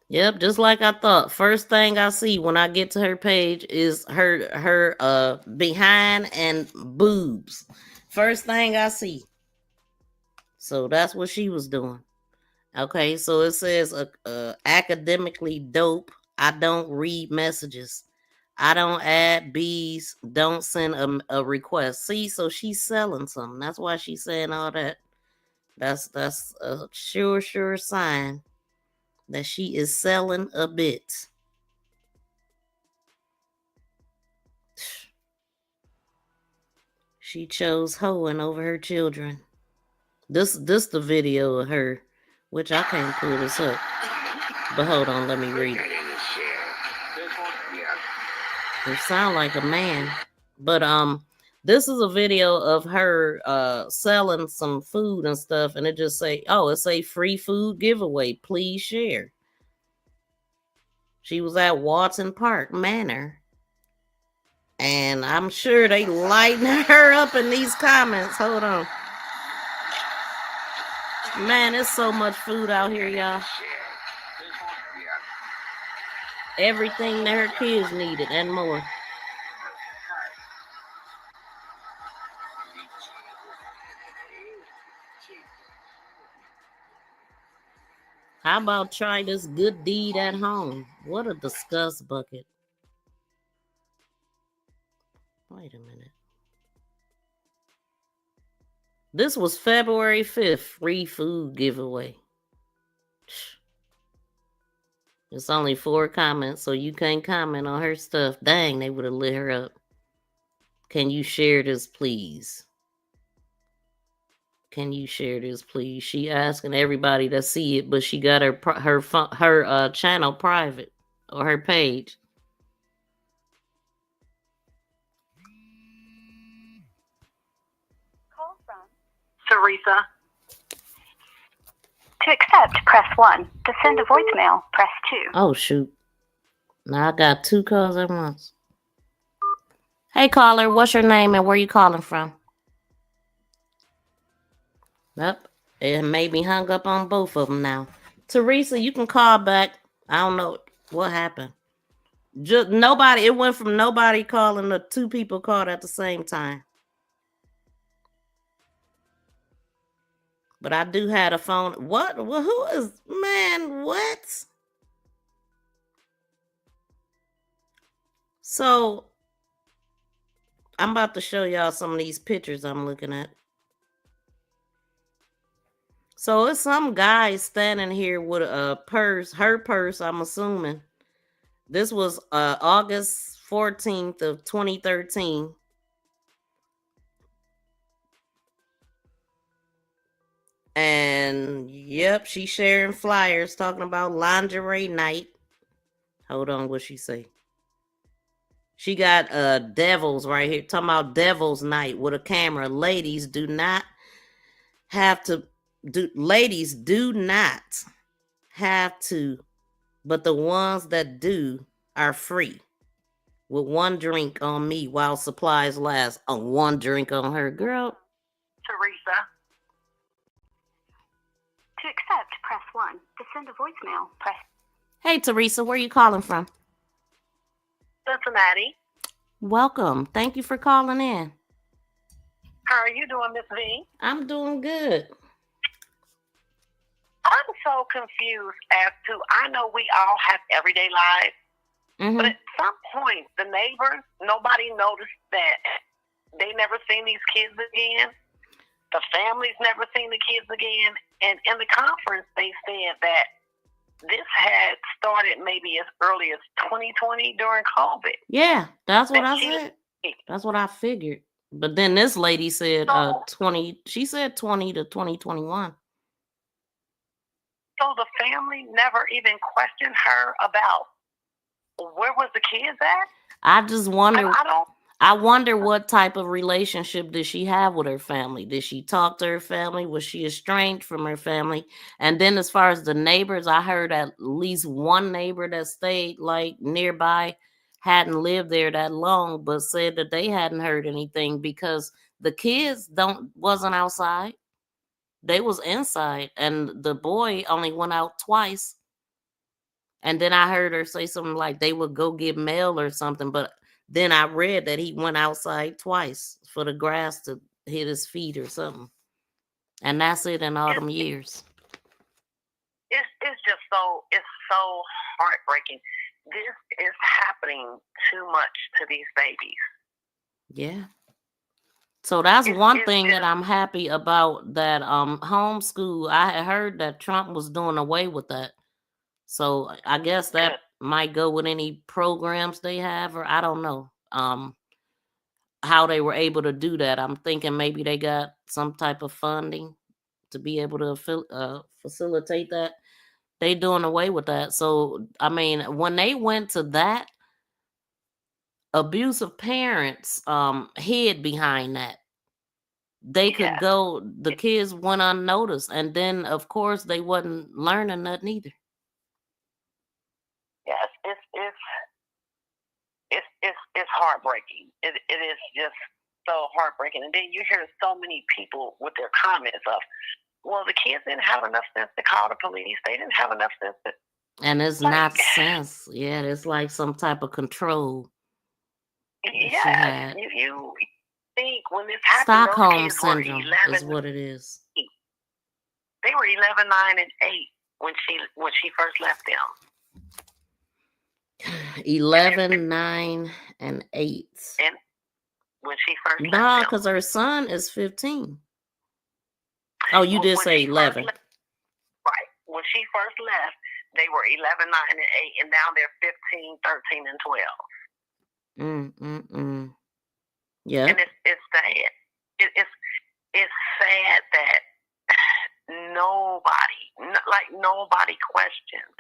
Yep, just like I thought. First thing I see when I get to her page is her behind and boobs. First thing I see. So that's what she was doing. Okay, so it says academically dope. I don't read messages. I don't add B's. Don't send a request. See, so she's selling something. That's why she's saying all that. That's a sure sign that she is selling a bit. She chose hoeing over her children. This the video of her, which I can't pull this up. But hold on, let me read it. It sound like a man. But this is a video of her selling some food and stuff, and it just say, oh, it's a free food giveaway. Please share. She was at Watson Park Manor. And I'm sure they lighten her up in these comments. Hold on. Man, there's so much food out here, y'all. Everything that her kids needed and more. How about try this good deed at home? What a disgust bucket. Wait a minute. This was February 5th, free food giveaway. It's only 4 comments, so you can't comment on her stuff. Dang, they would have lit her up. Can you share this, please? Can you share this, please? She asking everybody to see it, but she got her channel private or her page. Call from Teresa. To accept, press 1. To send a voicemail, press 2. Oh, shoot. Now I got 2 calls at once. Hey, caller, what's your name and where you calling from? Yep, it made me hung up on both of them now. Teresa, you can call back. I don't know what happened. Just nobody. It went from nobody calling to 2 people called at the same time. But I do have a phone. What? Well, who is, man? What? So I'm about to show y'all some of these pictures I'm looking at. So it's some guy standing here with a purse, her purse, I'm assuming. This was August 14th of 2013. And yep, she's sharing flyers talking about lingerie night. Hold on, what she say? She got devils right here talking about devil's night with a camera. Ladies do not have to but the ones that do are free. With 1 drink on me while supplies last. On 1 drink on her. Girl. Teresa. To accept, press 1. To send a voicemail, press. Hey, Teresa, where are you calling from? Cincinnati. Welcome. Thank you for calling in. How are you doing, Miss V? I'm doing good. I'm so confused as to, I know we all have everyday lives, Mm-hmm. but at some point, the neighbors, nobody noticed that they never seen these kids again. The families never seen the kids again. And in the conference, they said that this had started maybe as early as 2020 during COVID. Yeah, that's what I said. That's what I figured. But then this lady said 20, she said 20 to 2021. So the family never even questioned her about where was the kids at? I just wonder. I wonder what type of relationship did she have with her family? Did she talk to her family? Was she estranged from her family? And then as far as the neighbors, I heard at least one neighbor that stayed like nearby hadn't lived there that long, but said that they hadn't heard anything because the kids wasn't outside. They was inside, and the boy only went out twice. And then I heard her say something like they would go get mail or something. But then I read that he went outside twice for the grass to hit his feet or something. And that's it in all them years. It's just so heartbreaking. This is happening too much to these babies. Yeah. So that's one thing that I'm happy about, that homeschool. I had heard that Trump was doing away with that. So I guess that might go with any programs they have, or I don't know how they were able to do that. I'm thinking maybe they got some type of funding to be able to facilitate that. They doing away with that. So I mean, when they went to that, abusive parents hid behind that. They could go, the kids went unnoticed, and then of course they wasn't learning nothing either. Yes, it's heartbreaking. It is just so heartbreaking. And then you hear so many people with their comments of, well, the kids didn't have enough sense to call the police. They didn't have enough sense to. And it's not sense. Yeah, it's like some type of control. Yeah, you think when this happened, Stockholm syndrome is what it is. They were 11, 9, and 8 when she first left them. 11, 9, and 8. And when she first left nah, them. because her son is 15. Oh, you did say 11. Right. When she first left, they were 11, 9, and 8, and now they're 15, 13, and 12. Yeah. And it's sad. It's sad that nobody questioned.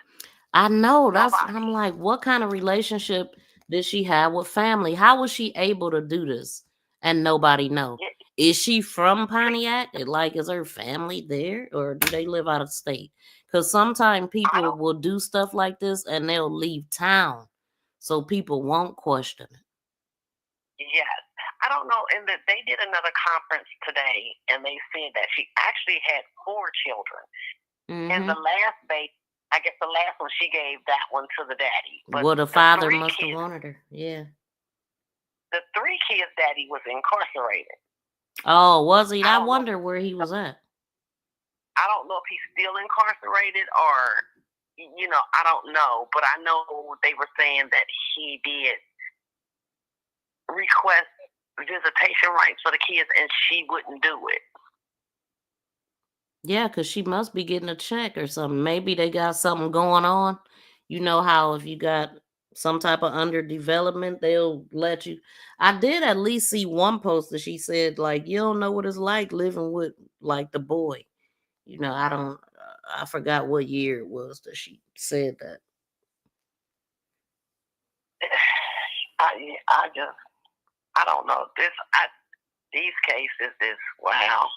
I know. I'm like, what kind of relationship did she have with family? How was she able to do this and nobody know? Is she from Pontiac? Like, is her family there, or do they live out of state? Because sometimes people will do stuff like this and they'll leave town, so people won't question it. Yes. I don't know. And that they did another conference today, and they said that she actually had 4 children. And the last baby, I guess the last one, she gave that one to the daddy. But well, the father must have wanted her. Yeah. The 3 kids' daddy was incarcerated. Oh, was he? I wonder where he was at. I don't know if he's still incarcerated or, I don't know. But I know they were saying that he did request visitation rights for the kids, and she wouldn't do it. Yeah, because she must be getting a check or something. Maybe they got something going on. You know how if you got some type of underdevelopment, they'll let you. I did at least see one post that she said, like, you don't know what it's like living with, like, the boy. I forgot what year it was that she said that. I don't know. These cases is wow.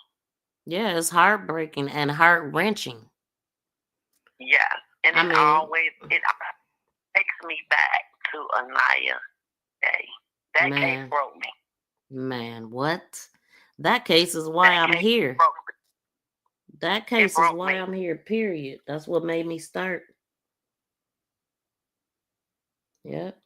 Yeah, it's heartbreaking and heart-wrenching. Yeah, and it takes me back to Anaya Day. That case broke me. Man, what? That case is why I'm here. That case is why I'm here, period. That's what made me start. Yep.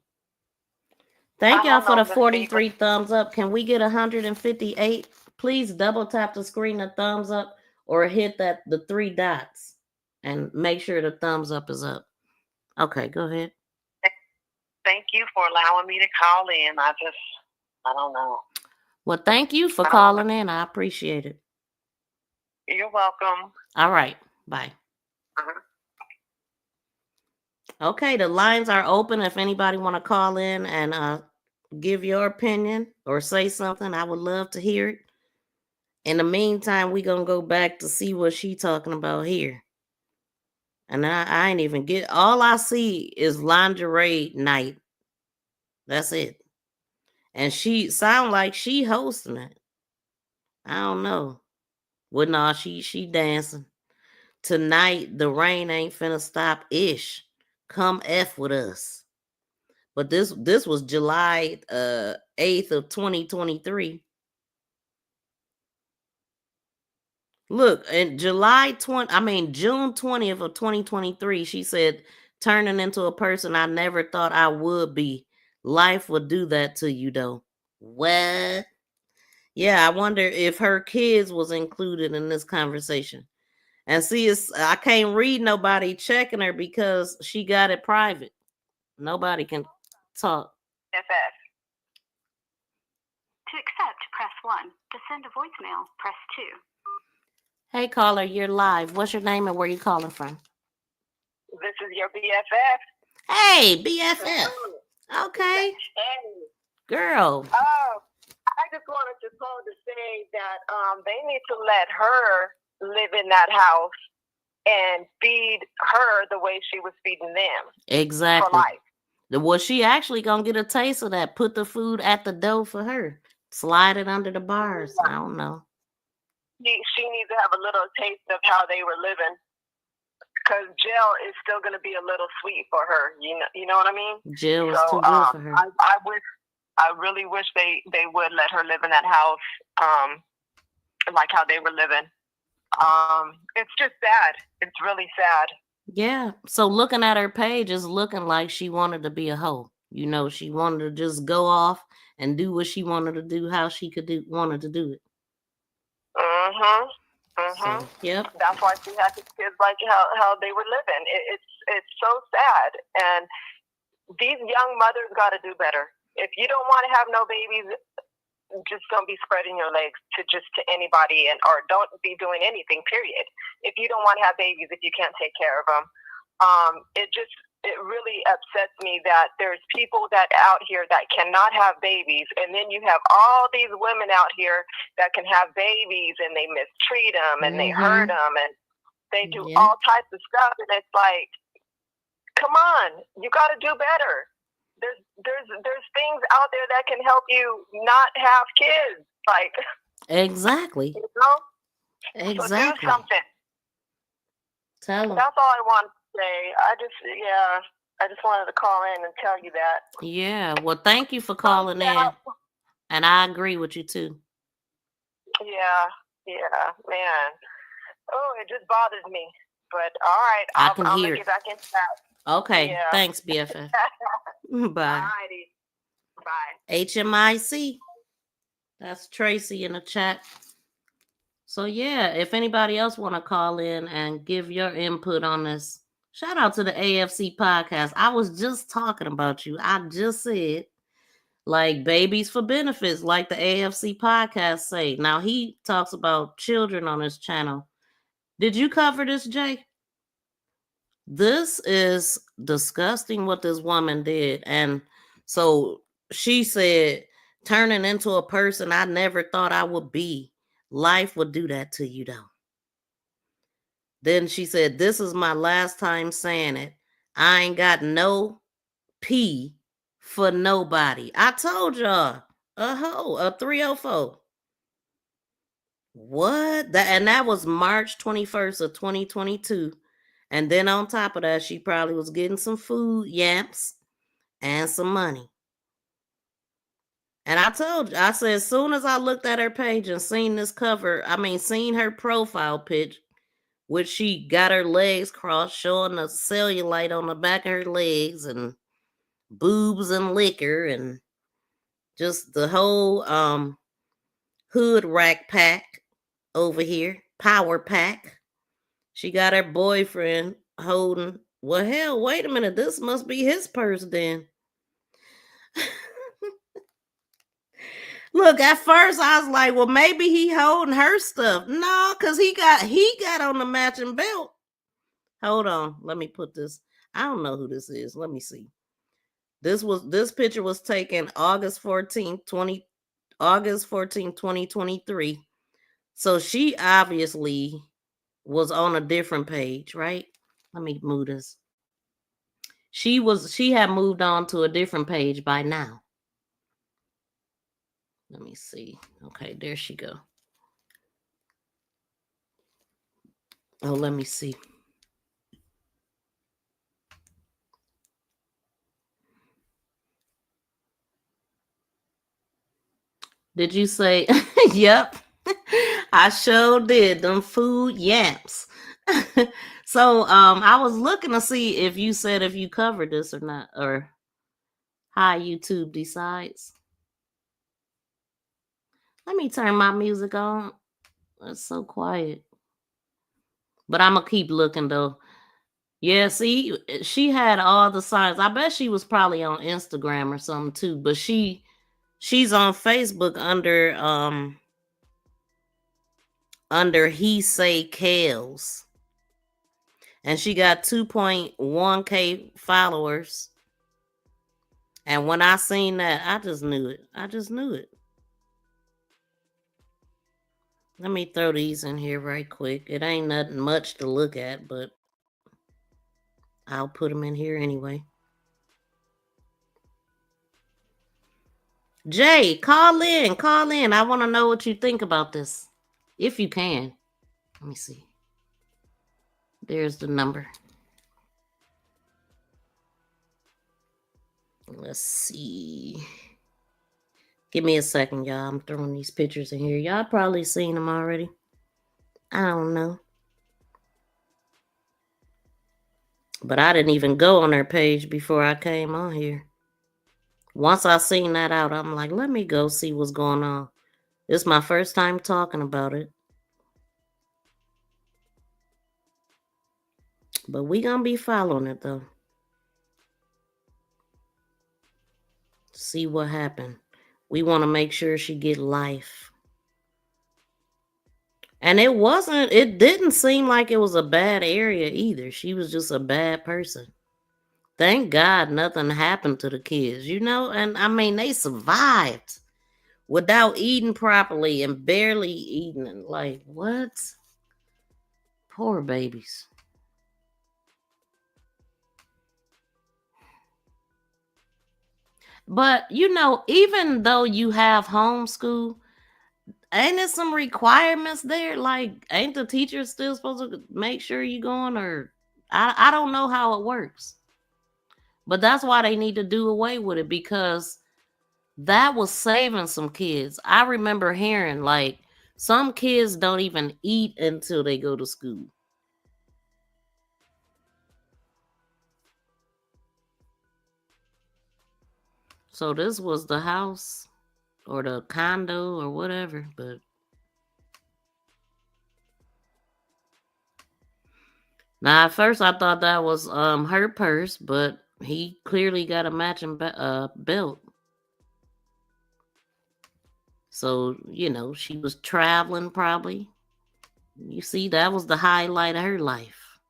Thank y'all for the 43 thumbs up. Can we get 158? Please double tap the screen, the thumbs up, or hit the 3 dots and make sure the thumbs up is up. Okay, go ahead. Thank you for allowing me to call in. I don't know. Well, thank you for calling in. I appreciate it. You're welcome. All right. Bye. Okay, the lines are open. If anybody want to call in and give your opinion or say something, I would love to hear it. In the meantime, we're going to go back to see what she talking about here. And I ain't even get, all I see is lingerie night. That's it. And she sound like she hosting it. I don't know. Well, no, she dancing. Tonight, the rain ain't finna stop ish. Come F with us. But this was July 8th of 2023. Look, in June 20th of 2023, she said turning into a person I never thought I would be. Life would do that to you, though. What? Yeah, I wonder if her kids was included in this conversation. And see, I can't read nobody checking her because she got it private. Nobody can talk. FF. To accept, press 1. To send a voicemail, press 2. Hey, caller, you're live. What's your name and where you calling from? This is your BFF. Hey, BFF. Okay. Hey. Girl. I just wanted to call to say that they need to let her live in that house and feed her the way she was feeding them. Exactly. For life. Well, she actually gonna get a taste of that. Put the food at the door for her. Slide it under the bars. I don't know. She needs to have a little taste of how they were living, because jail is still going to be a little sweet for her. You know what I mean? Jail is too good for her. I really wish they would let her live in that house, like how they were living. It's just sad. It's really sad. Yeah. So looking at her page is looking like she wanted to be a hoe. You know, she wanted to just go off and do what she wanted to do, how she wanted to do it. So, yep. That's why she had the kids like how they were living. It's so sad. And these young mothers got to do better. If you don't want to have no babies, just don't be spreading your legs to anybody, or don't be doing anything, period. If you don't want to have babies, if you can't take care of them, it really upsets me that there's people that out here that cannot have babies, and then you have all these women out here that can have babies, and they mistreat them, and they hurt them, and they do all types of stuff, and it's like, come on, you got to do better. There's things out there that can help you not have kids, like exactly. You know? Exactly. So do something. Tell them. That's all I want to say. I just wanted to call in and tell you that. Yeah. Well, thank you for calling in, and I agree with you too. Yeah, man. Oh, it just bothers me. But all right, I can hear I'll get back into that. Okay. Yeah. Thanks, BFF. Bye. Alrighty. Bye. HMIC. That's Tracy in the chat. So yeah, if anybody else want to call in and give your input on this, shout out to the AFC podcast. I was just talking about you. I just said, like, babies for benefits, like the AFC podcast say. Now he talks about children on his channel. Did you cover this, Jay? This is disgusting what this woman did. And so she said, turning into a person I never thought I would be. Life would do that to you, though. Then she said, this is my last time saying it. I ain't got no pee for nobody. I told y'all, a 304. What? That was March 21st of 2022. And then on top of that, she probably was getting some food, yamps, and some money. And I told you, I said, as soon as I looked at her page and seen this cover, seen her profile pitch, which she got her legs crossed, showing the cellulite on the back of her legs and boobs and liquor and just the whole hood rack pack over here, power pack. She got her boyfriend holding, well, hell, wait a minute. This must be his purse then. Look, at first I was like, well, maybe he holding her stuff. No, because he got on the matching belt. Hold on. Let me put this. I don't know who this is. Let me see. This picture was taken August 14, 2023. So she obviously was on a different page, right? Let me move this. She had moved on to a different page by now. Let me see. Okay, there she go. Oh, let me see. Did you say, yep, I sure did. Them food yamps. So I was looking to see if you said if you covered this or not, or how YouTube decides. Let me turn my music on. It's so quiet. But I'm gonna keep looking though. Yeah, see, she had all the signs. I bet she was probably on Instagram or something too. But she's on Facebook under He Say Kales. And she got 2.1K followers. And when I seen that, I just knew it. Let me throw these in here right quick. It ain't nothing much to look at, but I'll put them in here anyway. Jay, call in. I want to know what you think about this. If you can. Let me see. There's the number. Let's see. Give me a second, y'all. I'm throwing these pictures in here. Y'all probably seen them already. I don't know. But I didn't even go on her page before I came on here. Once I seen that out, I'm like, let me go see what's going on. It's my first time talking about it. But we gonna be following it though. See what happened. We want to make sure she get life. And it didn't seem like it was a bad area either. She was just a bad person. Thank God nothing happened to the kids, and I mean, they survived without eating properly and barely eating. Like, what? Poor babies. But, even though you have homeschool, ain't there some requirements there? Like, ain't the teacher still supposed to make sure you going, or I don't know how it works. But that's why they need to do away with it, because that was saving some kids. I remember hearing, like, some kids don't even eat until they go to school. So this was the house or the condo or whatever, but now at first I thought that was her purse, but he clearly got a matching belt. So, she was traveling probably. You see, that was the highlight of her life.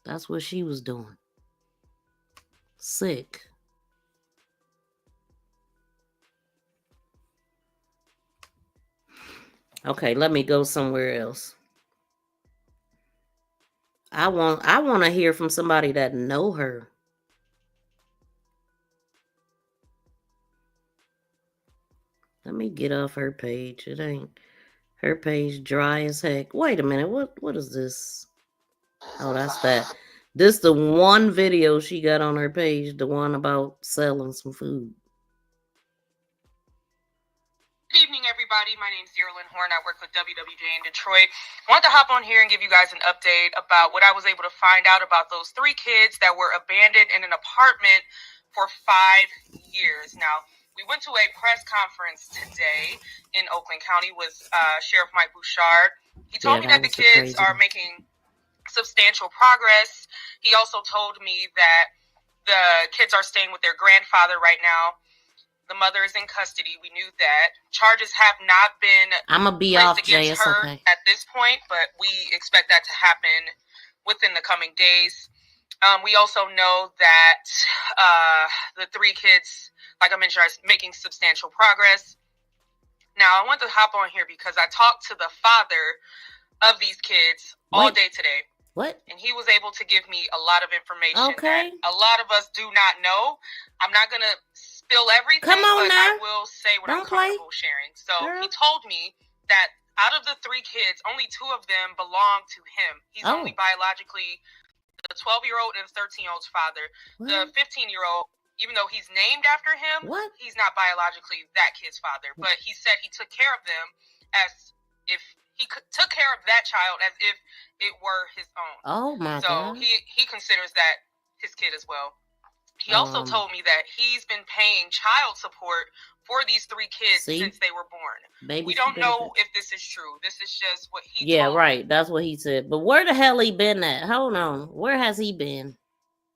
That's what she was doing. Sick. Okay, let me go somewhere else. I want to hear from somebody that know her. Let me get off her page. It ain't her page dry as heck. Wait a minute. What is this? Oh, that's that. This the one video she got on her page, the one about selling some food. Good evening, everybody. My name is Zerlyn Horn. I work with WWJ in Detroit. I wanted to hop on here and give you guys an update about what I was able to find out about those 3 kids that were abandoned in an apartment for 5 years. Now, we went to a press conference today in Oakland County with Sheriff Mike Bouchard. He told me that the kids are making substantial progress. He also told me that the kids are staying with their grandfather right now. The mother is in custody. We knew that. Charges have not been placed against her at this point, but we expect that to happen within the coming days. We also know that the 3 kids, like I mentioned, are making substantial progress. Now, I want to hop on here because I talked to the father of these kids all day today. What? And he was able to give me a lot of information that a lot of us do not know. I'm not going to spill everything, but I will say what I'm comfortable sharing. So he told me that out of the 3 kids, only 2 of them belong to him. He's only biologically the 12-year-old and 13-year-old's father. What? The 15-year-old, even though he's named after him, he's not biologically that kid's father. But he said he took care of them as if he took care of that child as if it were his own. Oh my So God. he considers that his kid as well. He also told me that he's been paying child support for these 3 kids since they were born. We don't know if this is true. This is just what he told right. me. That's what he said. But where the hell he been at? Hold on. Where has he been?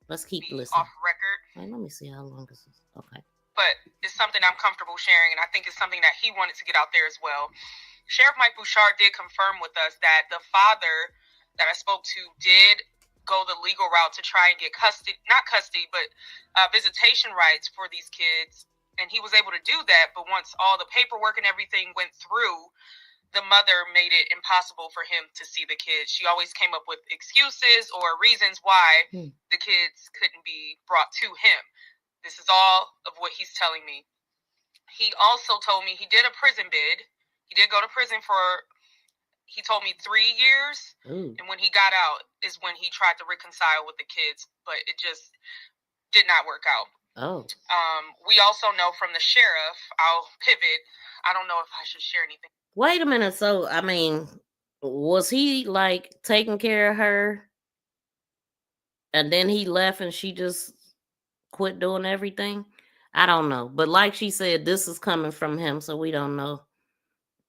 Let's keep listening. Off record. Wait, let me see how long this is. Okay. But it's something I'm comfortable sharing, and I think it's something that he wanted to get out there as well. Sheriff Mike Bouchard did confirm with us that the father that I spoke to did go the legal route to try and get not custody, but visitation rights for these kids. And he was able to do that. But once all the paperwork and everything went through, the mother made it impossible for him to see the kids. She always came up with excuses or reasons why the kids couldn't be brought to him. This is all of what he's telling me. He also told me he did a prison bid. He did go to prison for, he told me 3 years. Ooh. And when he got out is when he tried to reconcile with the kids, but it just did not work out. Oh. We also know from the sheriff, I'll pivot. I don't know if I should share anything. Wait a minute. So, I mean, was he like taking care of her and then he left and she just quit doing everything? I don't know. But like she said, this is coming from him, so we don't know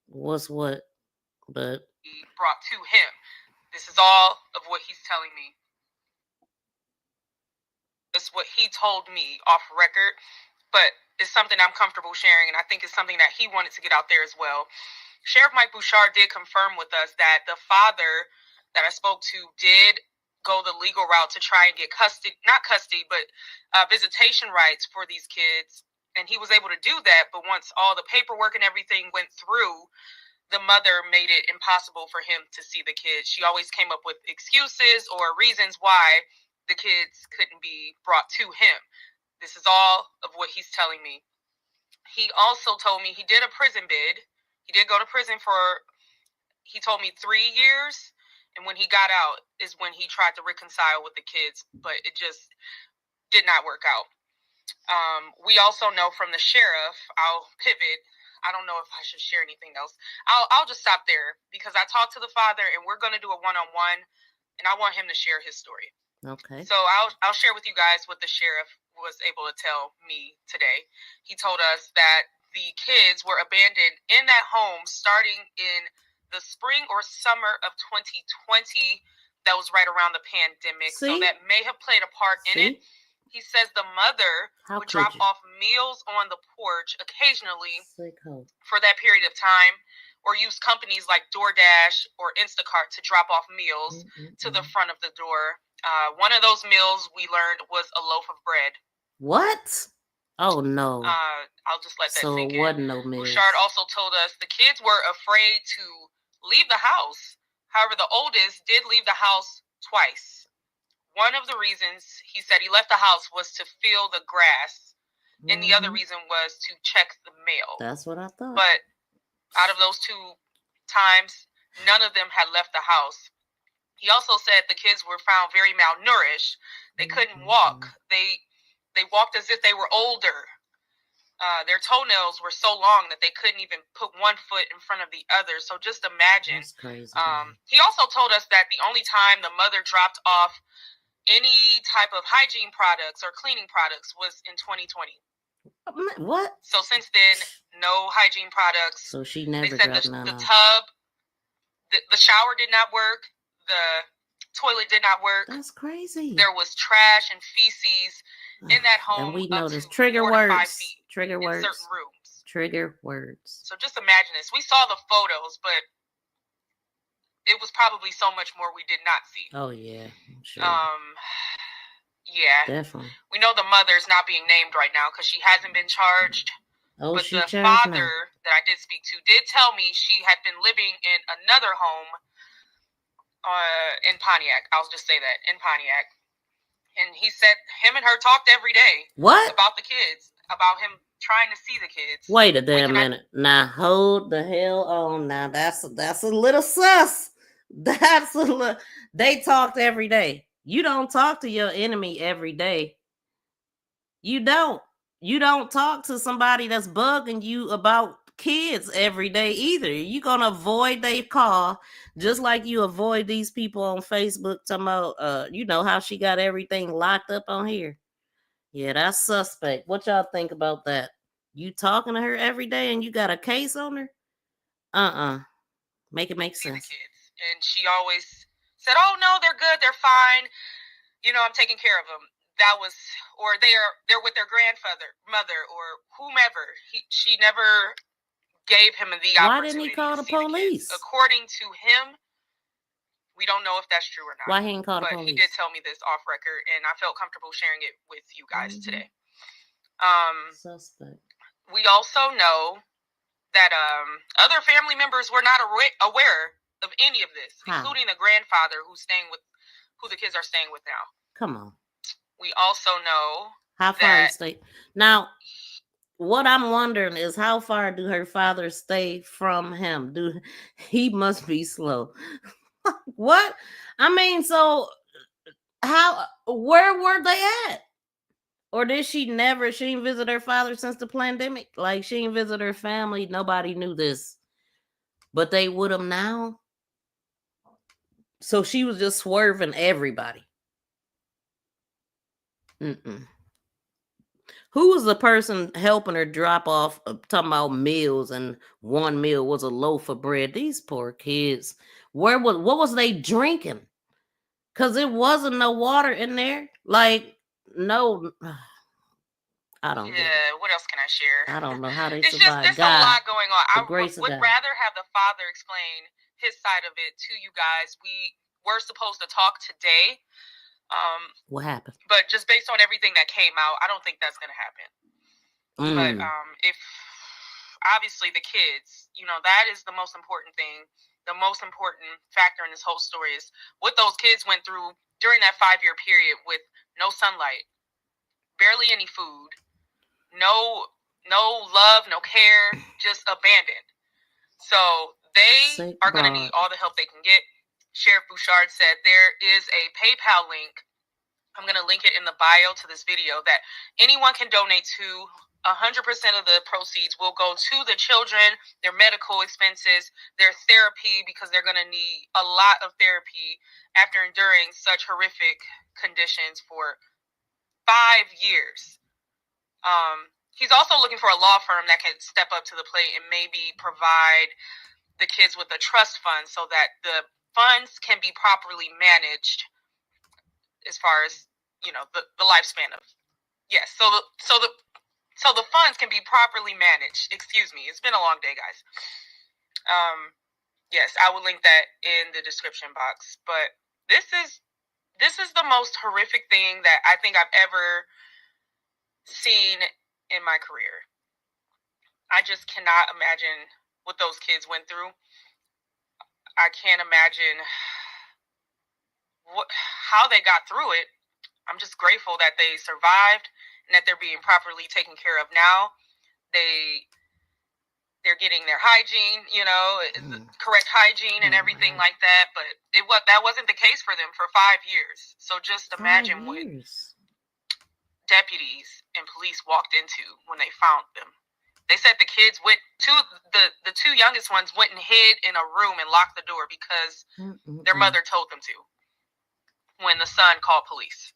what's what. But brought to him. This is all of what he's telling me. It's what he told me off record, but it's something I'm comfortable sharing, and I think it's something that he wanted to get out there as well. Sheriff Mike Bouchard did confirm with us that the father that I spoke to did go the legal route to try and get not custody, but visitation rights for these kids. And he was able to do that, but once all the paperwork and everything went through, the mother made it impossible for him to see the kids. She always came up with excuses or reasons why the kids couldn't be brought to him. This is all of what he's telling me. He also told me he did a prison bid. He did go to prison for, he told me 3 years. And when he got out is when he tried to reconcile with the kids, but it just did not work out. We also know from the sheriff, I'll pivot. I don't know if I should share anything else. I'll just stop there because I talked to the father and we're going to do a one-on-one and I want him to share his story. okay. So I'll share with you guys what the sheriff was able to tell me today. He told us that the kids were abandoned in that home starting in the spring or summer of 2020. That was right around the pandemic. See? So that may have played a part in it. He says the mother would drop off meals on the porch occasionally for that period of time, or use companies like DoorDash or Instacart to drop off meals to the front of the door. One of those meals we learned was a loaf of bread. What? Oh no. I'll just let that sink in. So it wasn't no meal. Bouchard also told us the kids were afraid to leave the house. However, the oldest did leave the house twice. One of the reasons he said he left the house was to feel the grass, and the other reason was to check the mail. That's what I thought. But out of those 2 times, none of them had left the house. He also said the kids were found very malnourished. They couldn't walk. They walked as if they were older. Their toenails were so long that they couldn't even put one foot in front of the other. So just imagine. That's crazy. He also told us that the only time the mother dropped off any type of hygiene products or cleaning products was in 2020. What? So since then, no hygiene products. So she never dropped none the off. tub, the shower did not work. The toilet did not work. That's crazy. There was trash and feces in that home. And we know this. Trigger 4 to 5 words. feet trigger in words. certain rooms. Trigger words. So just imagine this. We saw the photos, but it was probably so much more we did not see. Oh yeah, sure. Yeah. Definitely. We know the mother is not being named right now because she hasn't been charged. Oh, but she the charged father now. that I did speak to did tell me she had been living in another home in Pontiac. I'll just say that, in Pontiac. And he said him and her talked every day. What? About the kids. About him trying to see the kids. Wait a damn minute. Now hold the hell on. Now that's a little sus. That's a little. They talked every day. You don't talk to your enemy every day. You don't. You don't talk to somebody that's bugging you about kids every day either. You're gonna avoid they call, just like you avoid these people on Facebook talking about you know how she got everything locked up on here. Yeah, that's suspect. What y'all think about that? You talking to her every day and you got a case on her? Make it make see the sense. kids. And she always said, "Oh no, they're good, they're fine. You know, I'm taking care of them." That was, or they're with their grandfather, mother, or whomever. She never gave him the Why opportunity didn't he call to the see the police? kids. According to him, we don't know if that's true or not. Why he didn't call the But police? he did tell me this off record, and I felt comfortable sharing it with you guys today. Suspect. We also know that other family members were not aware of any of this, How? including the grandfather who the kids are staying with now. Come on. We also know How far he that stay? Now, what I'm wondering is how far do her father stay from him? He must be slow. What? I mean, so where were they at? Or did she didn't visit her father since the pandemic? Like she didn't visit her family. Nobody knew this. But they with him now. So she was just swerving everybody. Who was the person helping her drop off, talking about meals, and one meal was a loaf of bread? These poor kids. What was they drinking? Because it wasn't no water in there. Like, no. I don't get it. What else can I share? I don't know how they It's just, survive. there's God, a lot going on. I the grace of would God. rather have the father explain his side of it to you guys. We were supposed to talk today. What happened? But just based on everything that came out, I don't think that's going to happen. But if obviously the kids, you know, that is the most important thing. The most important factor in this whole story is what those kids went through during that 5-year period with no sunlight, barely any food, no love, no care, just abandoned. So they are going to need all the help they can get. Sheriff Bouchard said there is a PayPal link. I'm going to link it in the bio to this video that anyone can donate to. 100% of the proceeds will go to the children, their medical expenses, their therapy, because they're going to need a lot of therapy after enduring such horrific conditions for 5 years. He's also looking for a law firm that can step up to the plate and maybe provide the kids with a trust fund so that the funds can be properly managed as far as, you know, the lifespan of, yes. So the funds can be properly managed. Excuse me. It's been a long day, guys. Yes, I will link that in the description box. But this is the most horrific thing that I think I've ever seen in my career. I just cannot imagine what those kids went through. I can't imagine how they got through it. I'm just grateful that they survived and that they're being properly taken care of now. They're getting their hygiene, you know, correct hygiene and everything like that. But that wasn't the case for them for 5 years. So just imagine what deputies and police walked into when they found them. They said the kids the two youngest ones went and hid in a room and locked the door because their mother told them to when the son called police.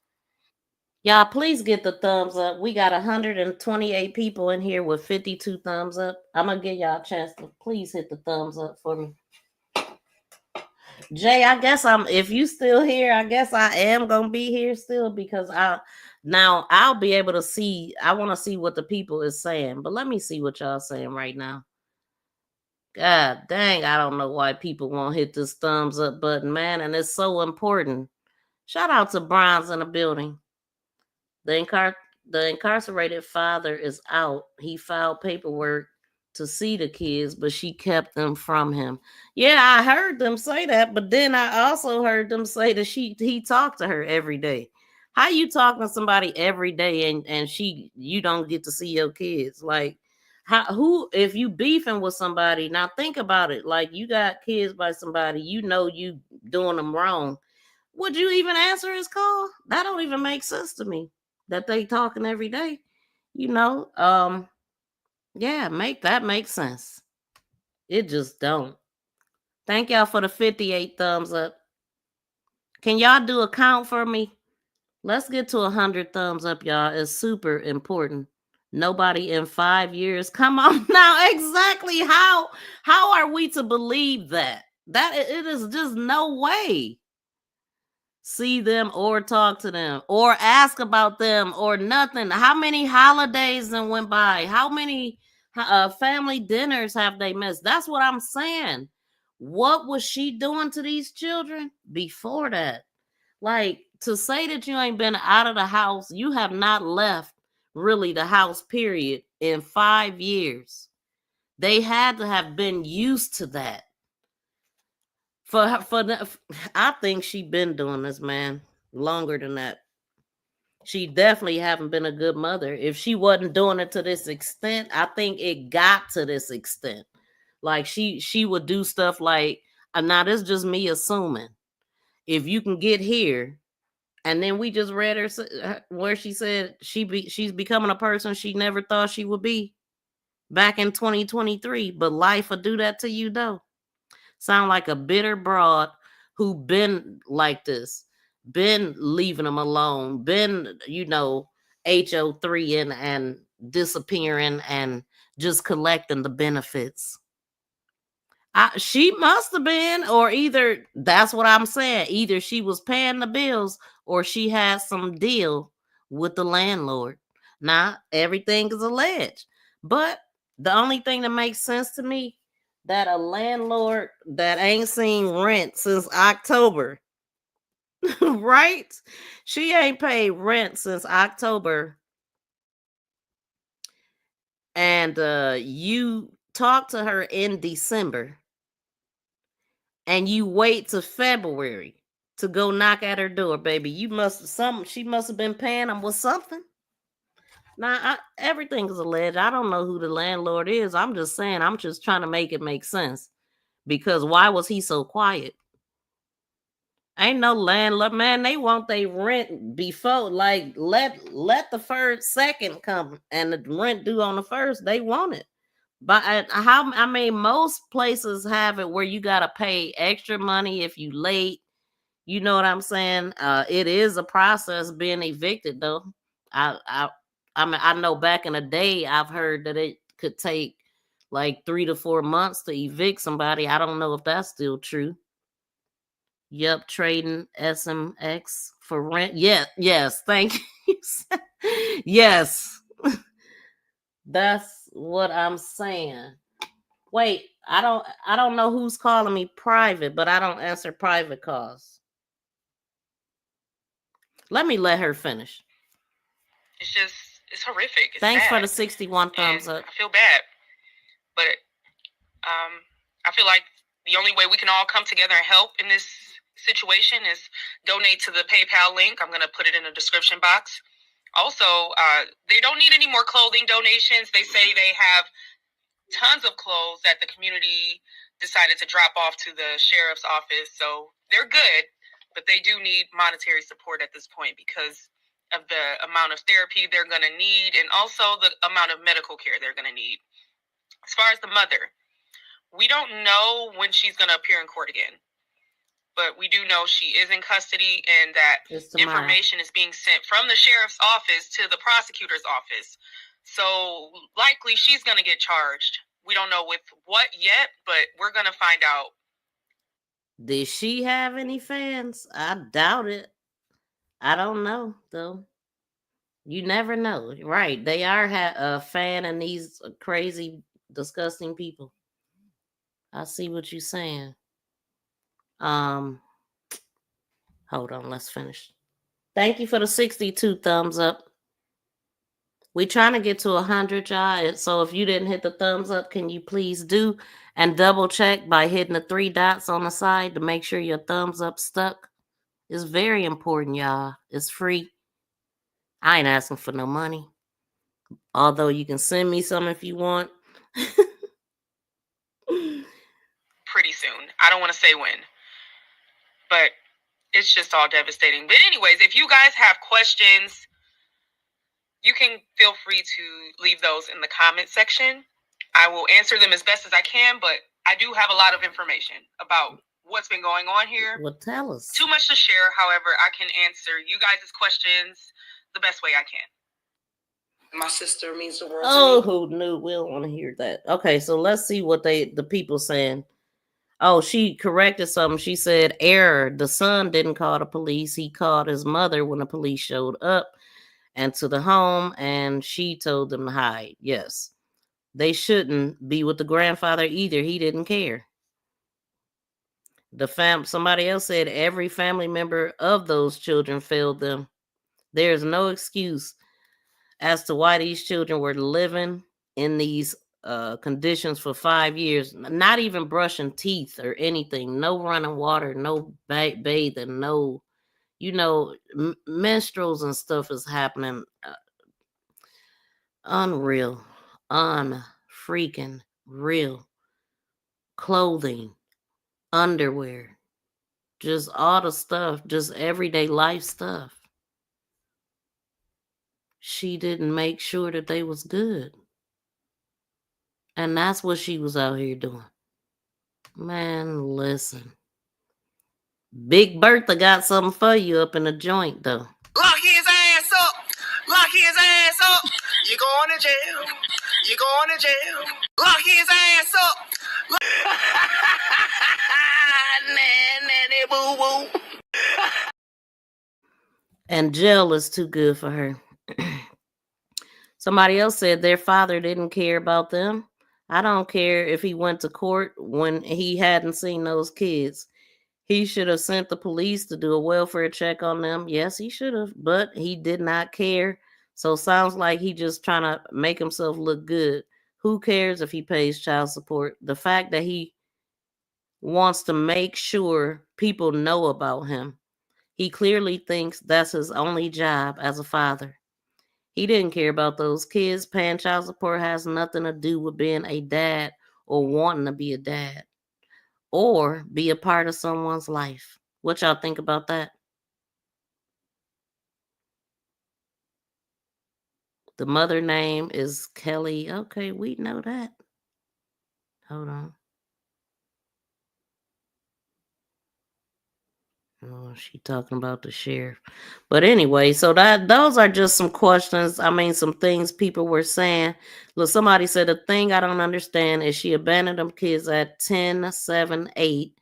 Y'all, please get the thumbs up. We got 128 people in here with 52 thumbs up. I'm going to give y'all a chance to please hit the thumbs up for me. Jay, I guess if you still here, I guess I am going to be here still because I'll be able to see. I want to see what the people is saying, but let me see what y'all saying right now. God dang, I don't know why people won't hit this thumbs up button, man, and it's so important. Shout out to Bryant in the building. The incarcerated father is out. He filed paperwork to see the kids, but she kept them from him. Yeah, I heard them say that, but then I also heard them say that he talked to her every day. How you talking to somebody every day and you don't get to see your kids? Like, if you beefing with somebody, now think about it. Like, you got kids by somebody, you know you doing them wrong. Would you even answer his call? That don't even make sense to me. That they talking every day, you know. Yeah, make sense. It just don't. Thank y'all for the 58 thumbs up. Can y'all do a count for me? Let's get to 100 thumbs up, y'all. It's super important. Nobody in 5 years. Come on now. Exactly. How are we to believe that? That it is just no way. See them or talk to them or ask about them or nothing. How many holidays then went by? How many family dinners have they missed? That's what I'm saying. What was she doing to these children before that? Like, to say that you ain't been out of the house, you have not left really the house, period, in 5 years. They had to have been used to that. I think she been doing this, man, longer than that. She definitely haven't been a good mother. If she wasn't doing it to this extent, I think it got to this extent. Like she would do stuff like, now this is just me assuming. If you can get here, and then we just read her where she said she's becoming a person she never thought she would be back in 2023. But life will do that to you though. Sound like a bitter broad who been like this, been leaving them alone, been, HO3 and disappearing and just collecting the benefits. She must have been, or either that's what I'm saying. Either she was paying the bills or she had some deal with the landlord. Now, everything is alleged. But the only thing that makes sense to me, that a landlord that ain't seen rent since October, right? She ain't paid rent since October. And you talk to her in December. And you wait till February to go knock at her door, baby. She must have been paying them with something. Now, everything is alleged. I don't know who the landlord is. I'm just saying, I'm just trying to make it make sense. Because why was he so quiet? Ain't no landlord, man. They want their rent before, like, let the first second come and the rent due on the first. They want it. But most places have it where you gotta pay extra money if you late. You know what I'm saying? It is a process being evicted, though. I know back in the day, I've heard that it could take like 3 to 4 months to evict somebody. I don't know if that's still true. Yep, trading SMX for rent. Yeah, yes, thank you. Yes, that's what I'm saying. Wait, I don't know who's calling me private, but I don't answer private calls. Let me let her finish. It's horrific. It's Thanks sad. for the 61 thumbs up. I feel bad, but I feel like the only way we can all come together and help in this situation is donate to the PayPal link. I'm going to put it in the description box. Also, they don't need any more clothing donations. They say they have tons of clothes that the community decided to drop off to the sheriff's office. So they're good, but they do need monetary support at this point because of the amount of therapy they're going to need and also the amount of medical care they're going to need. As far as the mother, we don't know when she's going to appear in court again, but we do know she is in custody and that information is being sent from the sheriff's office to the prosecutor's office. So likely she's going to get charged. We don't know with what yet, but we're going to find out. Did she have any fans? I doubt it. I don't know, though. You never know. Right. They are a fan of these crazy, disgusting people. I see what you're saying. Hold on, let's finish. Thank you for the 62 thumbs up. We're trying to get to 100, y'all. So if you didn't hit the thumbs up, can you please do and double check by hitting the 3 dots on the side to make sure your thumbs up stuck. It's very important, y'all. It's free. I ain't asking for no money. Although you can send me some if you want. Pretty soon. I don't want to say when. But it's just all devastating. But anyways, if you guys have questions, You can feel free to leave those in the comment section. I will answer them as best as I can, but I do have a lot of information about what's been going on here. Well, tell us. Too much to share. However, I can answer you guys' questions the best way I can. My sister means the world to me. Who knew? We don't want to hear that. Okay, so let's see what the people saying. Oh, she corrected something. She said, error. The son didn't call the police. He called his mother when the police showed up and to the home, and she told them to hide. Yes. They shouldn't be with the grandfather either. He didn't care. Somebody else said every family member of those children failed them. There's no excuse as to why these children were living in these conditions for 5 years, not even brushing teeth or anything, no running water, no bathing, no, menstruals and stuff is happening. Unreal, unfreaking real. Clothing, underwear, just all the stuff, just everyday life stuff. She didn't make sure that they was good. And that's what she was out here doing. Man, listen. Big Bertha got something for you up in the joint, though. Lock his ass up. Lock his ass up. You're going to jail. You're going to jail. Lock his ass up. Nanny boo boo. And jail is too good for her. Somebody else said their father didn't care about them. I don't care if he went to court when he hadn't seen those kids. He should have sent the police to do a welfare check on them. Yes, he should have, but he did not care. So sounds like he just trying to make himself look good. Who cares if he pays child support? The fact that he wants to make sure people know about him. He clearly thinks that's his only job as a father. He didn't care about those kids. Paying child support has nothing to do with being a dad or wanting to be a dad or be a part of someone's life. What y'all think about that? The mother name is Kelli. Okay, we know that. Hold on. Oh, she talking about the sheriff. But anyway, so those are just some questions. I mean, some things people were saying. Look, somebody said the thing I don't understand is she abandoned them kids at 10, 7, 8.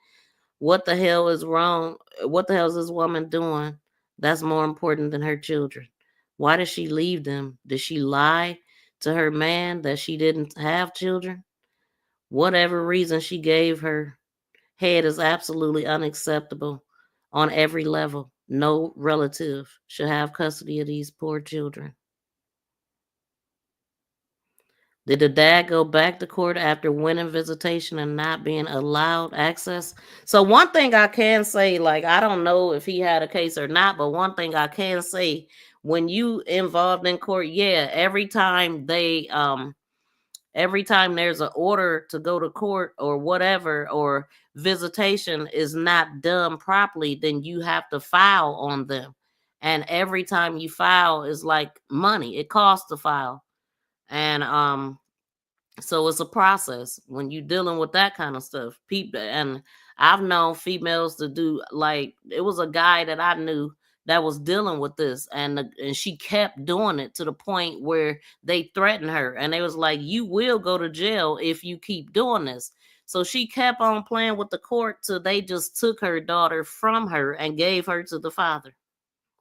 What the hell is wrong? What the hell is this woman doing? That's more important than her children. Why did she leave them? Did she lie to her man that she didn't have children? Whatever reason she gave her head is absolutely unacceptable on every level. No relative should have custody of these poor children. Did the dad go back to court after winning visitation and not being allowed access? So one thing I can say, like, I don't know if he had a case or not, but one thing I can say, when you involved in court, yeah, every time there's an order to go to court or whatever, or visitation is not done properly, then you have to file on them. And every time you file is like money. It costs to file. And so it's a process when you're dealing with that kind of stuff. People, and I've known females to do, like, it was a guy that I knew that was dealing with this, and she kept doing it to the point where they threatened her, and they was like, you will go to jail if you keep doing this. So she kept on playing with the court till they just took her daughter from her and gave her to the father.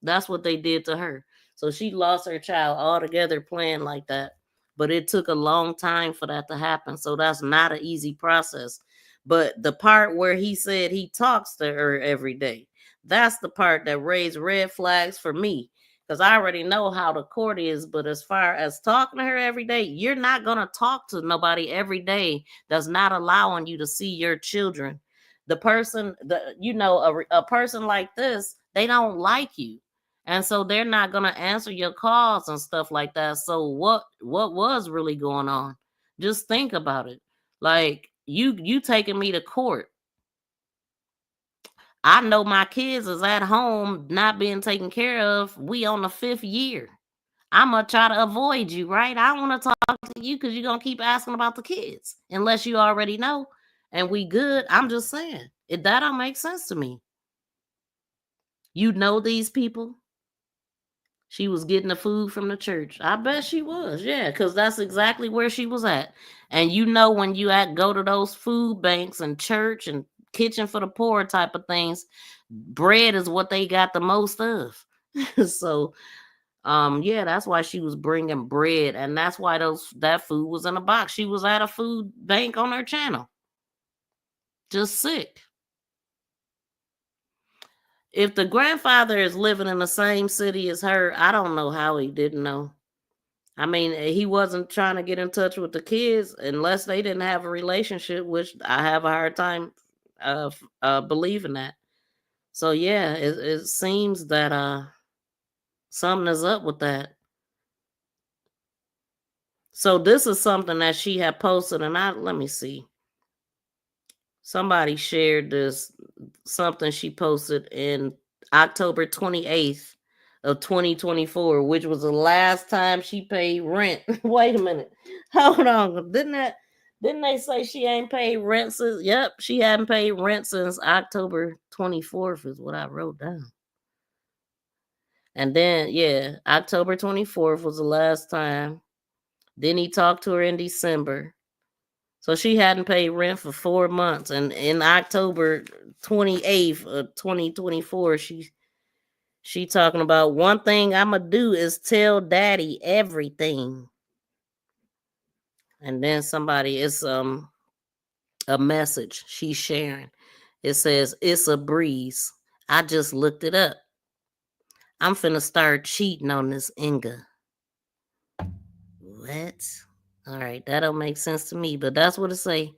That's what they did to her. So she lost her child altogether playing like that. But it took a long time for that to happen. So that's not an easy process. But the part where he said he talks to her every day, that's the part that raised red flags for me. Because I already know how the court is. But as far as talking to her every day, you're not going to talk to nobody every day that's not allowing you to see your children. The person, a person like this, they don't like you. And so they're not going to answer your calls and stuff like that. So what was really going on? Just think about it. Like, you taking me to court. I know my kids is at home not being taken care of. We on the 5th year. I'm going to try to avoid you, right? I don't want to talk to you because you're going to keep asking about the kids. Unless you already know and we good. I'm just saying. That don't make sense to me. You know these people? She was getting the food from the church. I bet she was. Yeah, because that's exactly where she was at. And you know when you go to those food banks and church and kitchen for the poor type of things, bread is what they got the most of. So yeah, that's why she was bringing bread, and that's why that food was in a box. She was at a food bank on her channel, just sick. If the grandfather is living in the same city as her, I don't know how he didn't know. I mean, he wasn't trying to get in touch with the kids unless they didn't have a relationship, which I have a hard time believing that. So yeah, it seems that something is up with that. So this is something that she had posted, and let me see. Somebody shared this, something she posted in October 28th of 2024, which was the last time she paid rent. Wait a minute. Hold on. Didn't they say she ain't paid rent since? Yep, she hadn't paid rent since October 24th is what I wrote down. And then, yeah, October 24th was the last time. Then he talked to her in December. So she hadn't paid rent for 4 months. And in October 28th of 2024, she talking about, one thing I'm going to do is tell daddy everything. And then it's a message she's sharing. It says, it's a breeze. I just looked it up. I'm finna start cheating on this Inga. What? All right, that don't make sense to me, but that's what it say.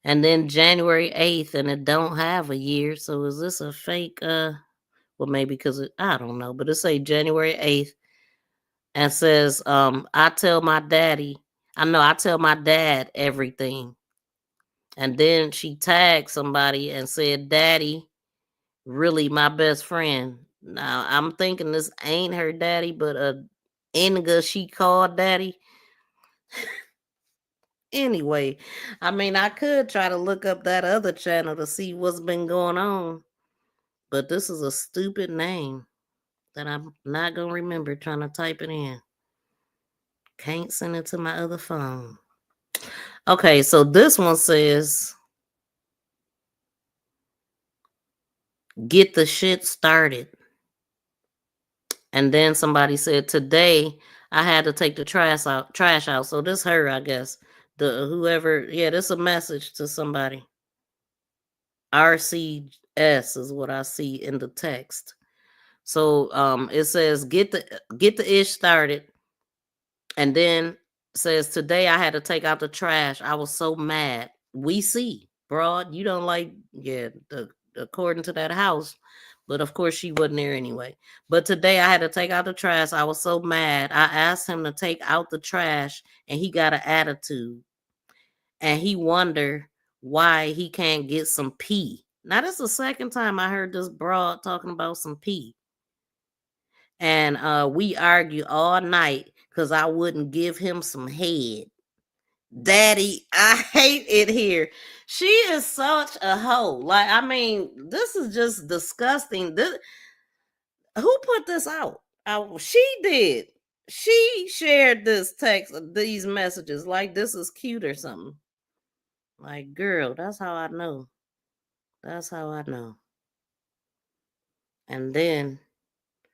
And then January 8th, and it don't have a year. So is this a fake? Well, maybe because I don't know, but it say January 8th and says, I tell my dad everything. And then she tagged somebody and said, daddy, really my best friend. Now I'm thinking this ain't her daddy, but a Inga she called daddy. Anyway, I mean, I could try to look up that other channel to see what's been going on, but this is a stupid name that I'm not going to remember trying to type it in. Can't send it to my other phone. Okay, so this one says, get the shit started. And then somebody said, today I had to take the trash out. So this her, I guess. This is a message to somebody. RCS is what I see in the text. So it says get the ish started, and then says today I had to take out the trash. I was so mad. We see, broad, you don't like according to that house, but of course she wasn't there anyway. But today I had to take out the trash. I was so mad. I asked him to take out the trash, and he got an attitude, and he wondered why he can't get some pee. Now, this is the second time I heard this broad talking about some pee. And we argue all night because I wouldn't give him some head. Daddy, I hate it here. She is such a hoe. Like, I mean, this is just disgusting. Who put this out? She did. She shared this text, these messages, like this is cute or something. Like, girl, that's how I know. That's how I know. And then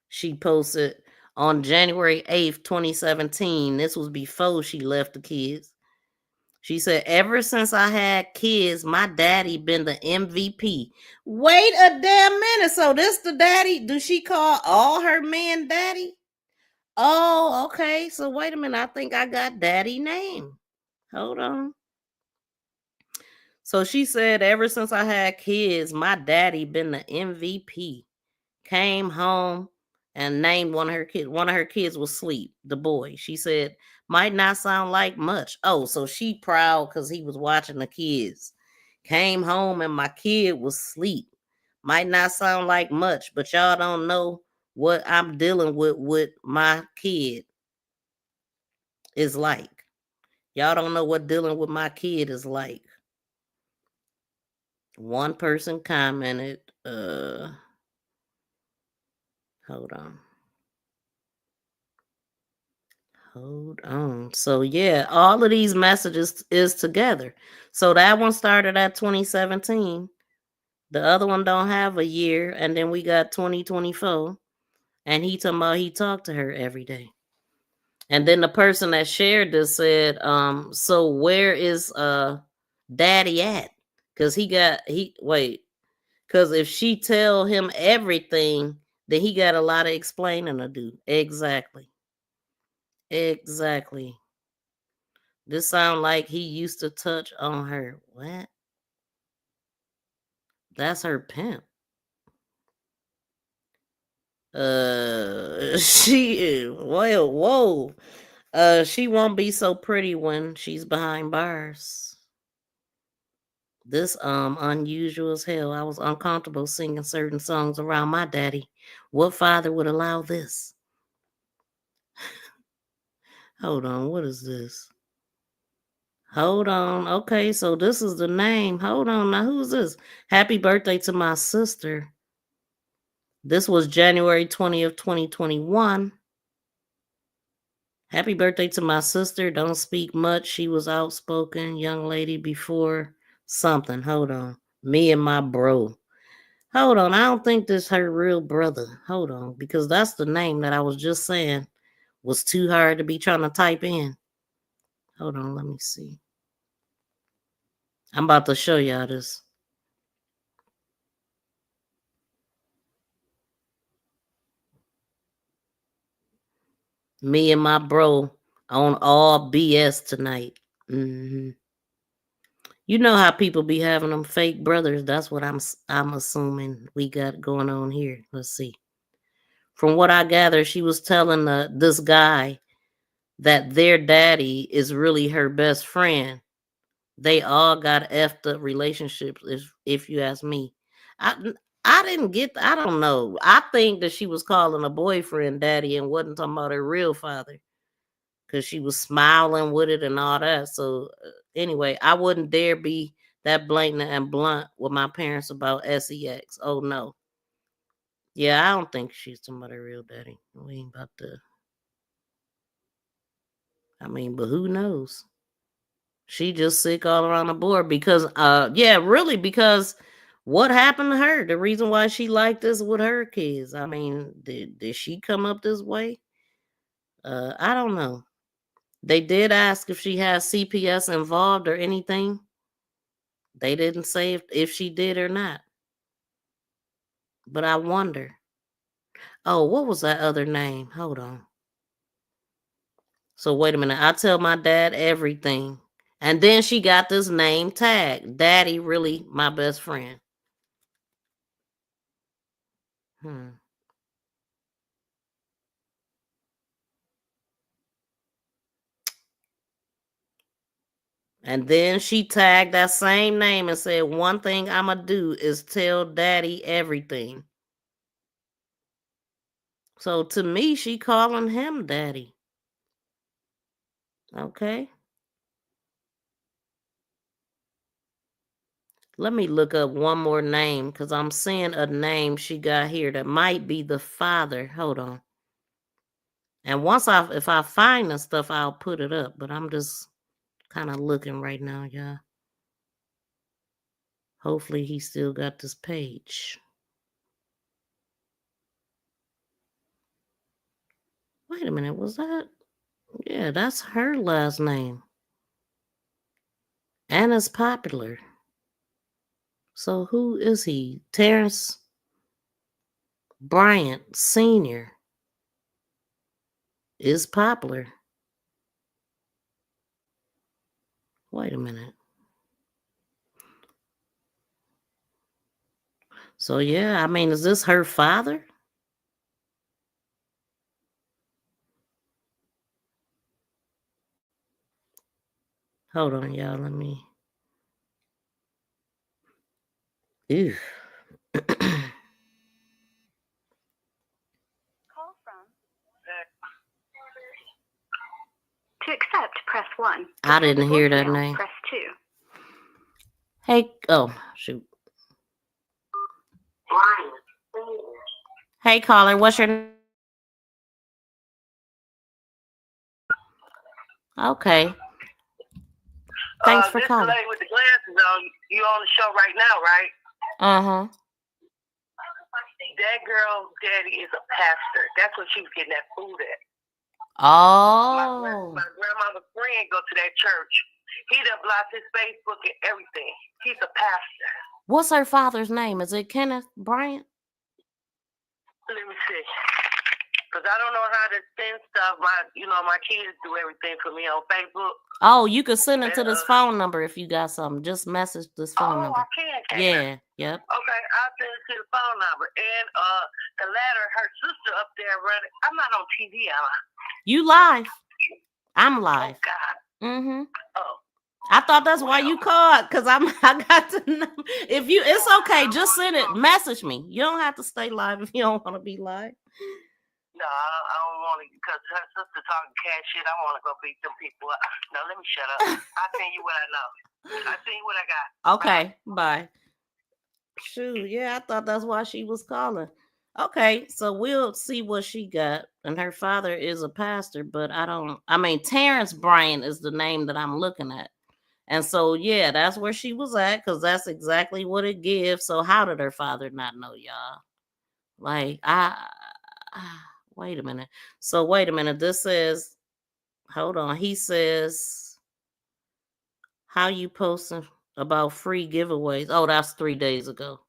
she posted on January 8th, 2017. This was before she left the kids. She said, ever since I had kids, my daddy been the MVP. Wait a damn minute. So this the daddy? Do she call all her men daddy? Oh, okay. So wait a minute. I think I got daddy name. Hold on. So she said, ever since I had kids, my daddy been the MVP. Came home and named one of her kids. One of her kids was asleep, the boy. She said, might not sound like much. Oh, so she proud because he was watching the kids. Came home and my kid was asleep. Might not sound like much, but y'all don't know what I'm dealing with my kid. is like. Y'all don't know what dealing with my kid is like. One person commented, hold on. Hold on. So yeah, all of these messages is together. So that one started at 2017. The other one don't have a year, and then we got 2024. And he talking about he talked to her every day. And then the person that shared this said, so where is daddy at? Because because if she tell him everything, then he got a lot of explaining to do. Exactly. This sound like he used to touch on her. What? That's her pimp. Whoa. She won't be so pretty when she's behind bars. This unusual as hell. I was uncomfortable singing certain songs around my daddy. What father would allow this? Hold on, what is this? Hold on. Okay, so this is the name. Hold on, now who's this? Happy birthday to my sister. This was January 20th, 2021. Happy birthday to my sister. Don't speak much. She was outspoken young lady before something. Hold on. Me and my bro. Hold on. I don't think this her real brother. Hold on. Because that's the name that I was just saying was too hard to be trying to type in. Hold on. Let me see. I'm about to show y'all this. Me and my bro on all BS tonight. You know how people be having them fake brothers. That's what I'm assuming we got going on here. Let's see. From what I gather, she was telling this guy that their daddy is really her best friend. They all got effed up relationships, if you ask me. I didn't get. I don't know. I think that she was calling a boyfriend daddy and wasn't talking about her real father, because she was smiling with it and all that. So anyway, I wouldn't dare be that blatant and blunt with my parents about sex. Oh no. Yeah, I don't think she's somebody real daddy. We ain't about to. I mean, but who knows? She just sick all around the board because, really, because what happened to her? The reason why she liked this with her kids. I mean, did she come up this way? I don't know. They did ask if she has CPS involved or anything. They didn't say if she did or not. But I wonder. Oh, what was that other name? Hold on. So wait a minute. I tell my dad everything. And then she got this name tag. Daddy really my best friend. And then she tagged that same name and said, one thing I'ma do is tell daddy everything. So to me, she calling him daddy. Okay. Let me look up one more name because I'm seeing a name she got here that might be the father. Hold on. And if I find the stuff, I'll put it up. But I'm just kind of looking right now, y'all. Hopefully he still got this page. Wait a minute, was that? Yeah, that's her last name. And it's popular. So who is he? Terrence Bryant Sr. is popular. Wait a minute. So yeah, I mean, is this her father? Hold on, y'all. Let me. Ew. To accept I To send a didn't hear that voicemail, name. press 2. Hey, oh, shoot. Hey, caller, what's your name? Okay. Thanks for This calling. lady with the glasses on, you on the show right now, right? Uh-huh. That girl's daddy is a pastor. That's what she was getting that food at. Oh. My grandmother's friend go to that church. He done blocked his Facebook and everything. He's a pastor. What's her father's name? Is it Kenneth Bryant? Let me see. Because I don't know how to send stuff. My kids do everything for me on Facebook. Oh, you could send it to this phone number if you got something. Just message this phone number. I can. Yeah, yep. Okay, I'll send it to the phone number. And the latter, her sister up there running. I'm not on TV, am I? You live. I'm live. Oh, God. Mm-hmm. Oh. I thought that's why you called, because I got to know. It's okay, just send it. Message me. You don't have to stay live if you don't want to be live. No, I don't want to, because her sister talking cash shit. I want to go beat them people up. No, let me shut up. I'll tell you what I know. I'll tell you what I got. Okay, bye. Shoot, yeah, I thought that's why she was calling. Okay, so we'll see what she got. And her father is a pastor, but Terrence Bryant is the name that I'm looking at. And so, yeah, that's where she was at, because that's exactly what it gives. So how did her father not know, y'all? Like, wait a minute. So wait a minute. This says, hold on. He says, how you posting about free giveaways? Oh, that's 3 days ago.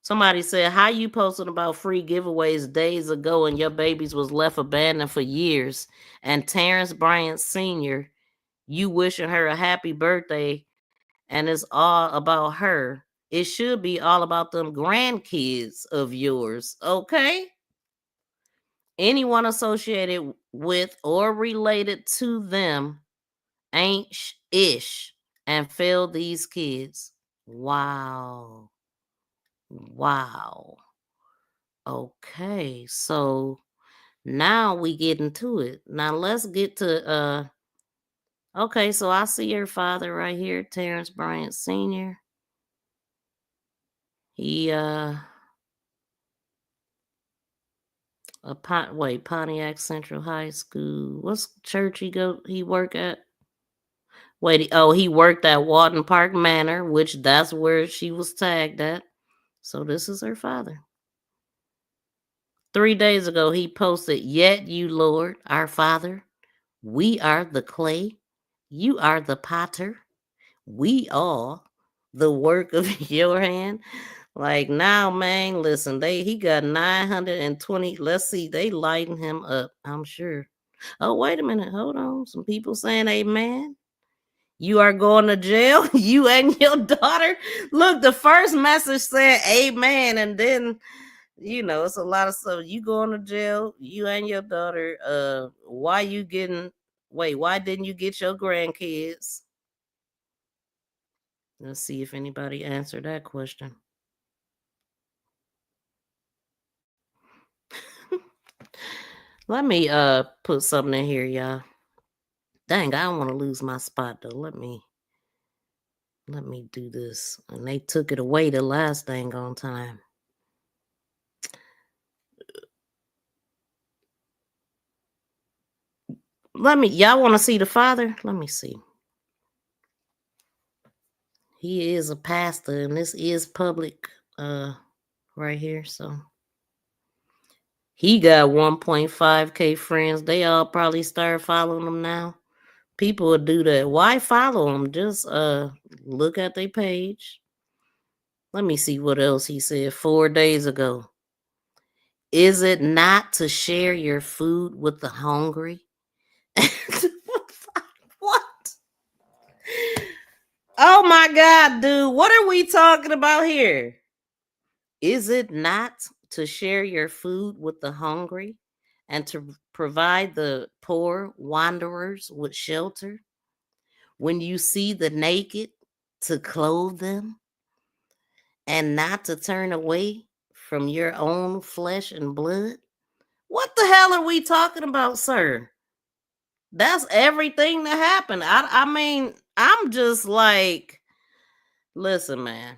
Somebody said, how you posting about free giveaways days ago and your babies was left abandoned for years? And Terrence Bryant Sr., you wishing her a happy birthday, and it's all about her. It should be all about them grandkids of yours, okay? Anyone associated with or related to them ain't ish and failed these kids. Wow. Okay, so now we get into it. Now let's get to okay, so I see your father right here, Terrence Bryant Sr. He Pontiac Central High School. What's church he work at? He worked at Walton Park Manor, which that's where she was tagged at. So this is her father. 3 days ago, he posted, "Yet you, Lord, our Father, we are the clay, you are the potter, we all the work of your hand." Like, now, man, listen, he got 920. Let's see, they lighten him up, I'm sure. Oh, wait a minute, hold on. Some people saying amen. You are going to jail, you and your daughter. Look, the first message said amen, and then it's a lot of stuff. You going to jail, you and your daughter. Why didn't you get your grandkids? Let's see if anybody answered that question. Let me put something in here, y'all. Dang, I don't want to lose my spot though. Let me do this. And they took it away the last dang on time. Y'all want to see the father? Let me see. He is a pastor, and this is public right here. So he got 1.5K friends. They all probably start following him now. People would do that. Why follow him? Just look at their page. Let me see what else he said 4 days ago. Is it not to share your food with the hungry? What? Oh my God, dude. What are we talking about here? Is it not to share your food with the hungry and to provide the poor wanderers with shelter? When you see the naked, to clothe them and not to turn away from your own flesh and blood? What the hell are we talking about, sir? That's everything that happened. I mean, I'm just like, listen, man.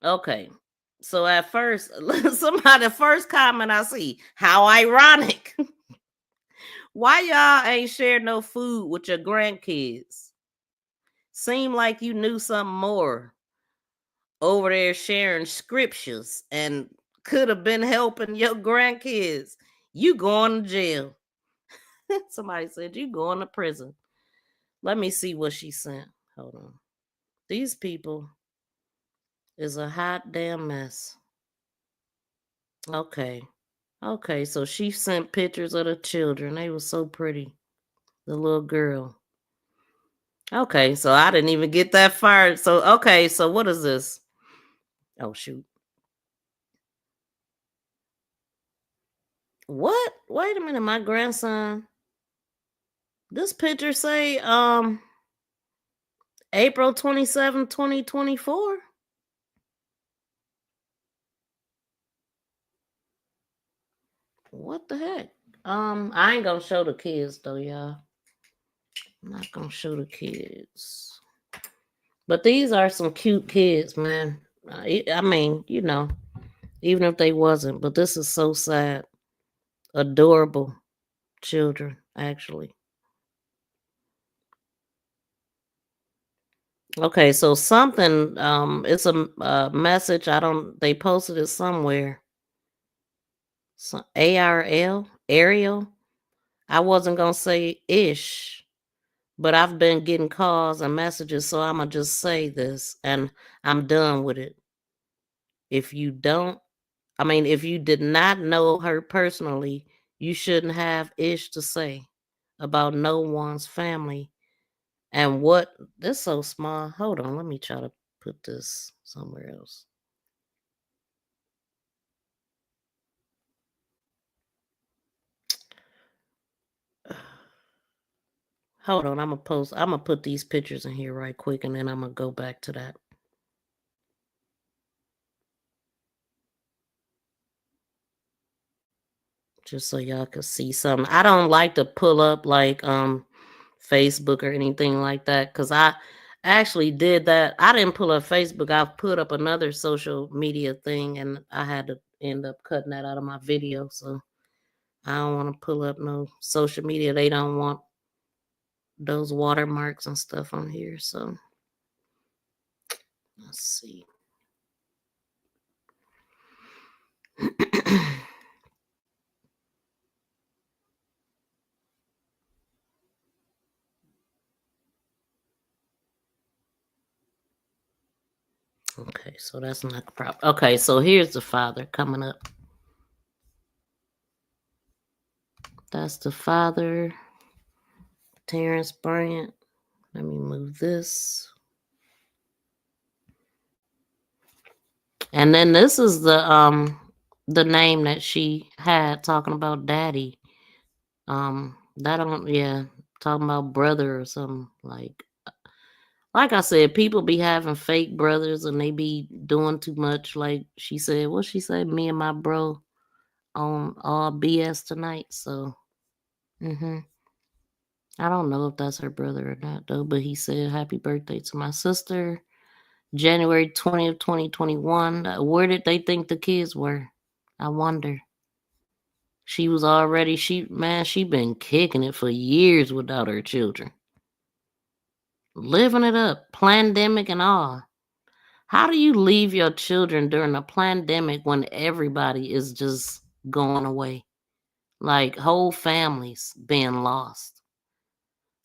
Okay. So at first, the first comment I see, how ironic. Why y'all ain't shared no food with your grandkids? Seem like you knew something more over there sharing scriptures and could have been helping your grandkids. You going to jail. Somebody said you going to prison. Let me see what she sent. Hold on. These people is a hot damn mess. Okay. Okay, so she sent pictures of the children. They were so pretty. The little girl. Okay, so I didn't even get that far. So, okay, so what is this? Oh, shoot. What? Wait a minute, my grandson. This picture say April 27, 2024. What the heck? I ain't gonna show the kids though, y'all. I'm not gonna show the kids. But these are some cute kids, man. I mean, you know, even if they wasn't, but this is so sad. Adorable children, actually. Okay, so something, it's a message. They posted it somewhere. So Ariel. I wasn't gonna say ish, but I've been getting calls and messages, so I'm gonna just say this, and I'm done with it. If you did not know her personally, you shouldn't have ish to say about no one's family. And what this so small. Hold on, let me try to put this somewhere else. Hold on, I'm gonna put these pictures in here right quick, and then I'm gonna go back to that. Just so y'all can see something. I don't like to pull up like Facebook or anything like that, because I actually did that. I didn't pull up Facebook. I put up another social media thing, and I had to end up cutting that out of my video. So I don't want to pull up no social media. They don't want those watermarks and stuff on here. So let's see. Okay, so that's not the problem. Okay, so here's the father coming up. That's the father, Terrence Bryant. Let me move this. And then this is the name that she had talking about daddy. Talking about brother or something like I said, people be having fake brothers and they be doing too much. Like she said, what she said, me and my bro on all BS tonight. So I don't know if that's her brother or not though, but he said happy birthday to my sister. January 20th, 2021. Where did they think the kids were? I wonder. She was already she been kicking it for years without her children. Living it up, pandemic and all. How do you leave your children during a pandemic when everybody is just going away? Like whole families being lost.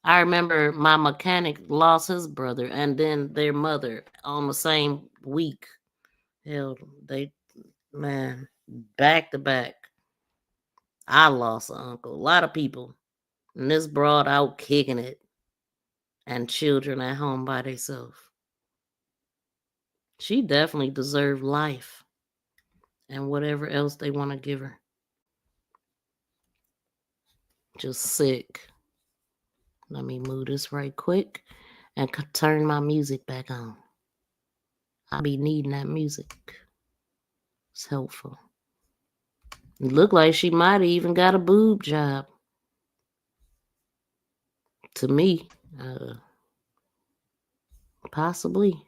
I remember my mechanic lost his brother and then their mother on the same week. Hell, back to back. I lost an uncle. A lot of people. And this broad out kicking it. And children at home by themselves. She definitely deserved life. And whatever else they want to give her. Just sick. Let me move this right quick. And turn my music back on. I be needing that music. It's helpful. It looked like she might have even got a boob job. To me, possibly.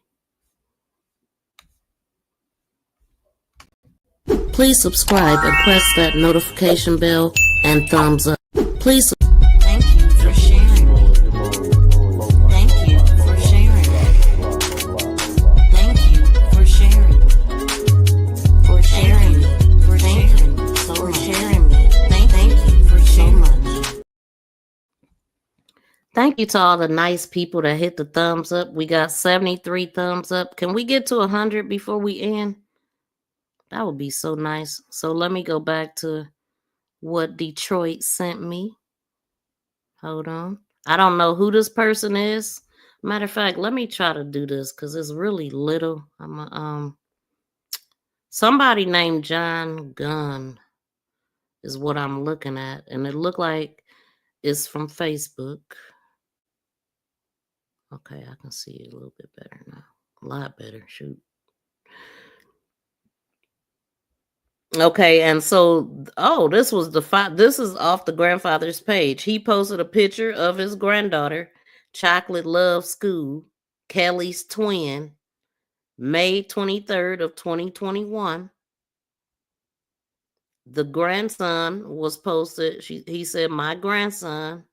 Please subscribe and press that notification bell and thumbs up. Please. Thank you for sharing. Thank you for sharing. Thank you for sharing. For sharing. For sharing. For sharing. Thank you for so much. Thank you to all the nice people that hit the thumbs up. We got 73 thumbs up. Can we get to 100 before we end? That would be so nice. So let me go back to what Detroit sent me. Hold on. I don't know who this person is. Matter of fact, let me try to do this because it's really little. Somebody named John Gunn is what I'm looking at, and it looked like it's from Facebook. Okay, I can see it a little bit better now. A lot better. Shoot. Okay, and so this was this is off the grandfather's page. He posted a picture of his granddaughter, Chocolate Love School, Kelli's twin, May 23rd of 2021. The grandson was posted. He said, "My grandson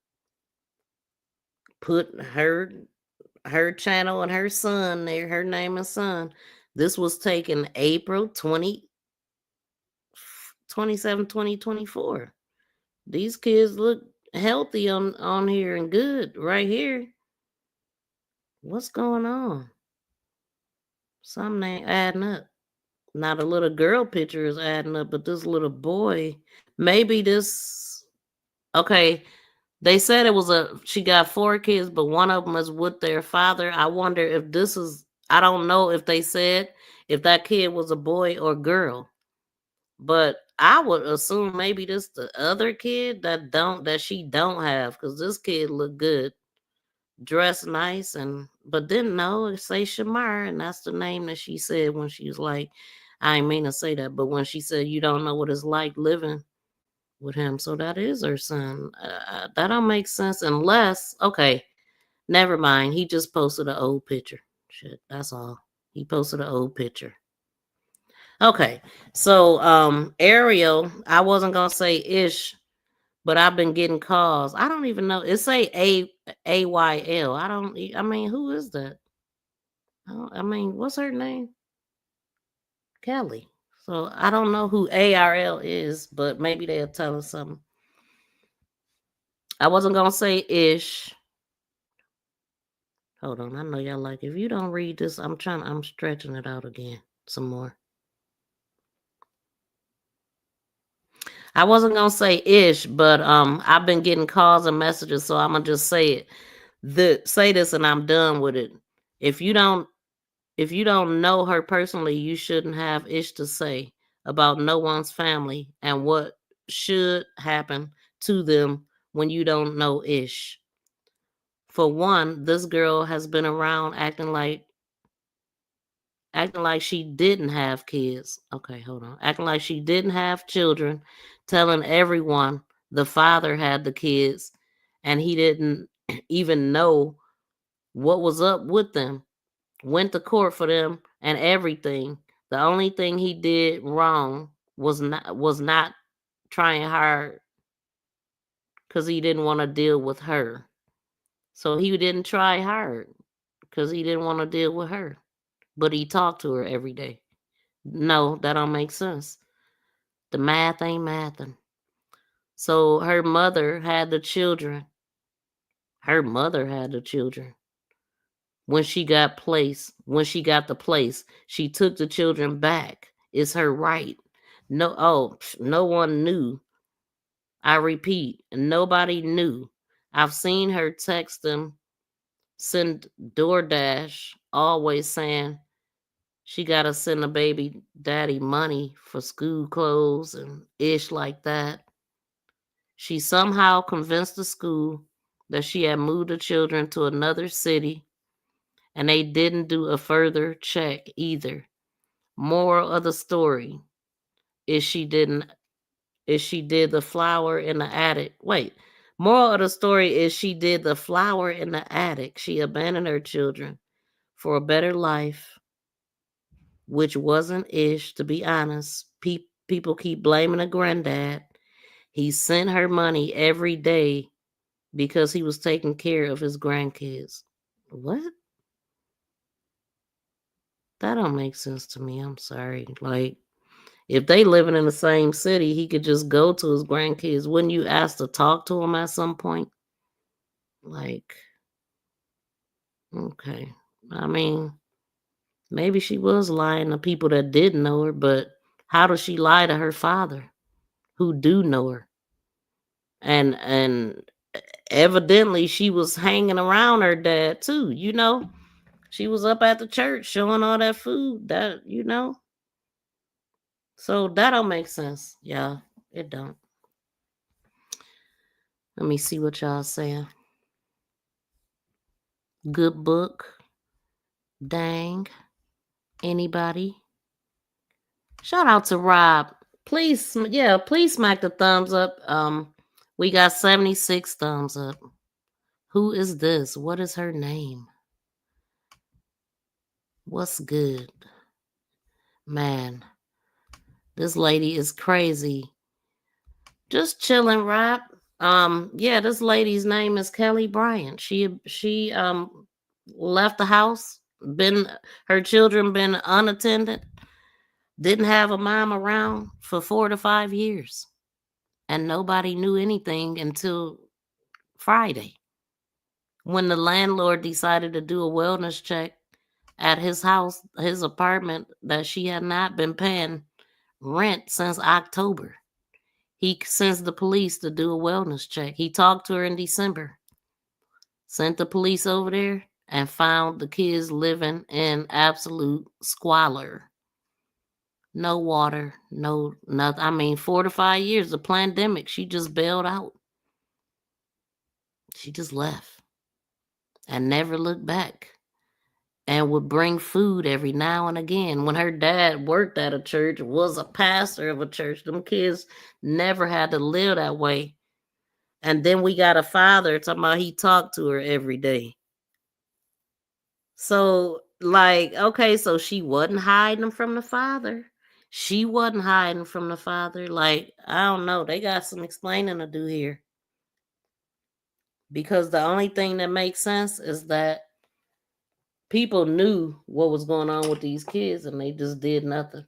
put her channel and her son there, her name and son." This was taken April 27, 2024. These kids look healthy on here and good right here. What's going on? Something ain't adding up. Now the little girl picture is adding up, but this little boy, maybe this. Okay, they said she got 4 kids, but one of them is with their father. I wonder if this is. I don't know if they said if that kid was a boy or girl, but I would assume maybe this the other kid that she don't have, because this kid look good, dressed nice, but didn't know it say Shamar, and that's the name that she said when she was like, I ain't mean to say that, but when she said you don't know what it's like living with him, so that is her son. That don't make sense unless never mind. He just posted an old picture. Shit, that's all. He posted an old picture. Okay, so Ariel, I wasn't gonna say Ish, but I've been getting calls. I don't even know. It say AYL. I mean, who is that? I mean, what's her name? Kelli. So I don't know who ARL is, but maybe they'll tell us something. I wasn't gonna say Ish. Hold on, I know y'all like. If you don't read this, I'm stretching it out again some more. I wasn't gonna say Ish, but I've been getting calls and messages, so I'm gonna just say it. Say this, and I'm done with it. If you don't know her personally, you shouldn't have Ish to say about no one's family and what should happen to them when you don't know Ish. For one, this girl has been around acting like she didn't have kids. Okay, hold on. Acting like she didn't have children, telling everyone the father had the kids and he didn't even know what was up with them. Went to court for them and everything. The only thing he did wrong was not trying hard because he didn't want to deal with her. So he didn't try hard because he didn't want to deal with her. But he talked to her every day. No, that don't make sense. The math ain't mathing. So her mother had the children. When she got the place, she took the children back. It's her right. No one knew. I repeat, nobody knew. I've seen her text them, send DoorDash, always saying she gotta send the baby daddy money for school clothes and ish like that. She somehow convinced the school that she had moved the children to another city, and they didn't do a further check either. Moral of the story is she did the flower in the attic. Wait, Moral of the story is she did the flower in the attic. She abandoned her children for a better life, which wasn't ish, to be honest. People keep blaming the granddad. He sent her money every day because he was taking care of his grandkids. What? That don't make sense to me. I'm sorry. Like, if they living in the same city, he could just go to his grandkids. Wouldn't you ask to talk to him at some point? Like, okay. I mean, maybe she was lying to people that didn't know her, but how does she lie to her father who do know her? And evidently she was hanging around her dad too, you know? She was up at the church showing all that food, that, you know? So that don't make sense. Yeah, it don't. Let me see what y'all saying. Good book. Dang. Anybody? Shout out to Rob. Please smack the thumbs up. We got 76 thumbs up. Who is this? What is her name? What's good? Man, this lady is crazy. Just chilling, Rob. Yeah, this lady's name is Kelli Bryant. She left the house, her children been unattended, didn't have a mom around for 4 to 5 years. And nobody knew anything until Friday, when the landlord decided to do a wellness check at his house, his apartment, that she had not been paying rent since October. He sends the police to do a wellness check. He talked to her in December, sent the police over there, and found the kids living in absolute squalor. No water, no nothing. I mean, 4 to 5 years, the pandemic, she just bailed out. She just left and never looked back, and would bring food every now and again. When her dad worked at a church, was a pastor of a church, them kids never had to live that way. And then we got a father talking about he talked to her every day. So, like, okay, so she wasn't hiding from the father. She wasn't hiding from the father. Like, I don't know. They got some explaining to do here. Because the only thing that makes sense is that people knew what was going on with these kids and they just did nothing.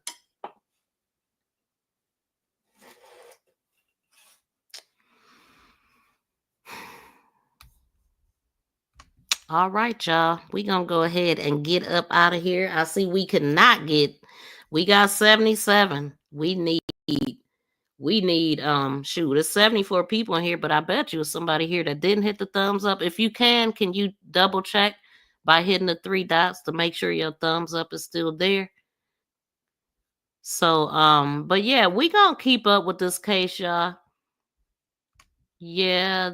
All right, y'all. We gonna go ahead and get up out of here. I see we could not get. We got 77. We need there's 74 people in here, but I bet you was somebody here that didn't hit the thumbs up. If you can you double check by hitting the 3 dots to make sure your thumbs up is still there? So but yeah, we gonna keep up with this case, y'all. Yeah,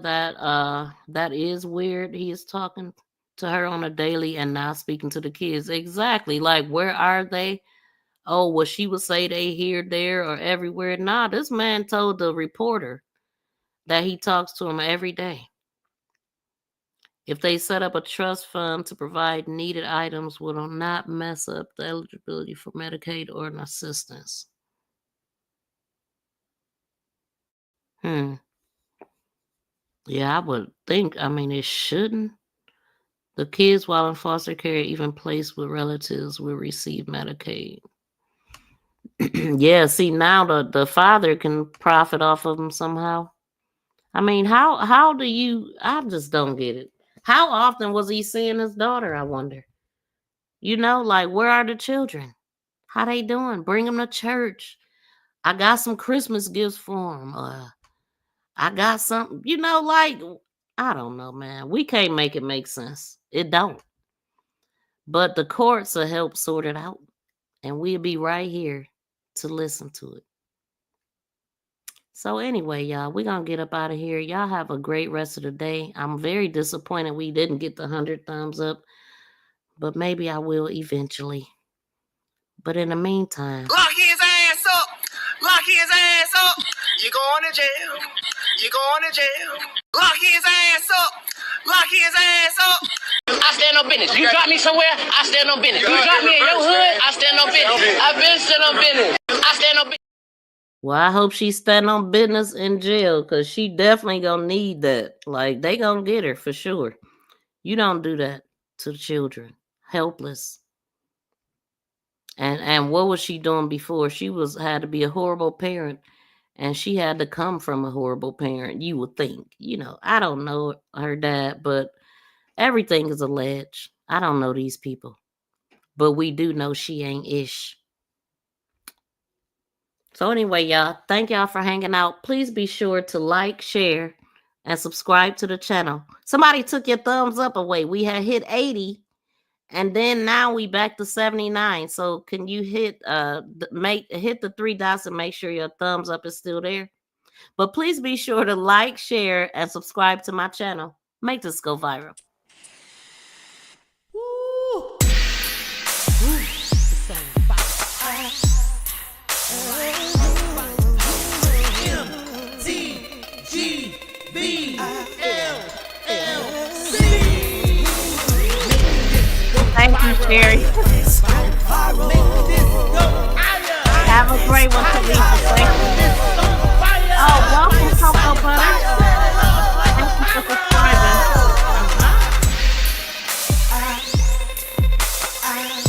that is weird. He is talking to her on a daily and not speaking to the kids. Exactly. Like, where are they? Oh, well, she would say they here, there, or everywhere. Nah, this man told the reporter that he talks to him every day. If they set up a trust fund to provide needed items, will not mess up the eligibility for Medicaid or an assistance. Yeah, I would think. I mean, it shouldn't. The kids, while in foster care, even placed with relatives, will receive Medicaid. Yeah, see, now the father can profit off of them somehow. I mean, how do you? I just don't get it. How often was he seeing his daughter, I wonder? You know, like, where are the children? How they doing? Bring them to church. I got some Christmas gifts for them. I got something, you know, like, I don't know, man. We can't make it make sense. It don't. But the courts will help sort it out. And we'll be right here to listen to it. So anyway, y'all, we're going to get up out of here. Y'all have a great rest of the day. I'm very disappointed we didn't get the 100 thumbs up. But maybe I will eventually. But in the meantime, lock his ass up. Lock his ass up. You're going to jail. You going to jail. Lock his ass up. Lock his ass up. I stand on business. You got me somewhere, I stand on business. You got me in your hood, I stand on business. I've been stand on business. I stand on business. Well, I hope she stand on business in jail, because she definitely gonna need that. Like, they gonna get her for sure. You don't do that to children. Helpless. And what was she doing before? She had to be a horrible parent, and she had to come from a horrible parent, you would think. I don't know her dad, but everything is alleged. I don't know these people. But we do know she ain't ish. So anyway, y'all, thank y'all for hanging out. Please be sure to like, share, and subscribe to the channel. Somebody took your thumbs up away. We had hit 80. And then now we back to 79. So can you hit the 3 dots and make sure your thumbs up is still there? But please be sure to like, share, and subscribe to my channel. Make this go viral. Thank you, Sherry. Have a great one, Talisa. Thank you. Oh, welcome, Cocoa Butter. Thank you for subscribing.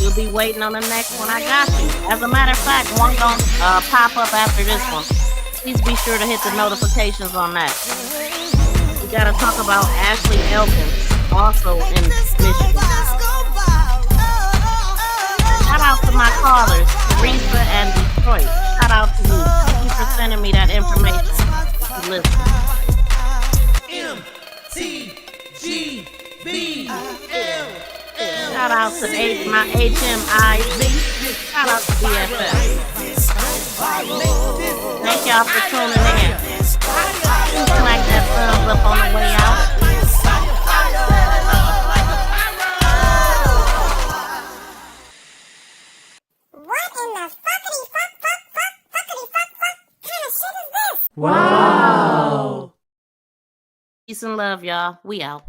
You'll be waiting on the next one. I got you. As a matter of fact, one gonna pop up after this one. Please be sure to hit the notifications on that. We gotta talk about Ashley Elkins, also in Michigan. Shout out to my callers, Teresa and Detroit. Shout out to you. Thank you for sending me that information. Listen. Shout out to my HMIZ. Shout out to BFF. Thank y'all for tuning in. Smack that thumbs up on the way out. Wow. Peace and love, y'all. We out.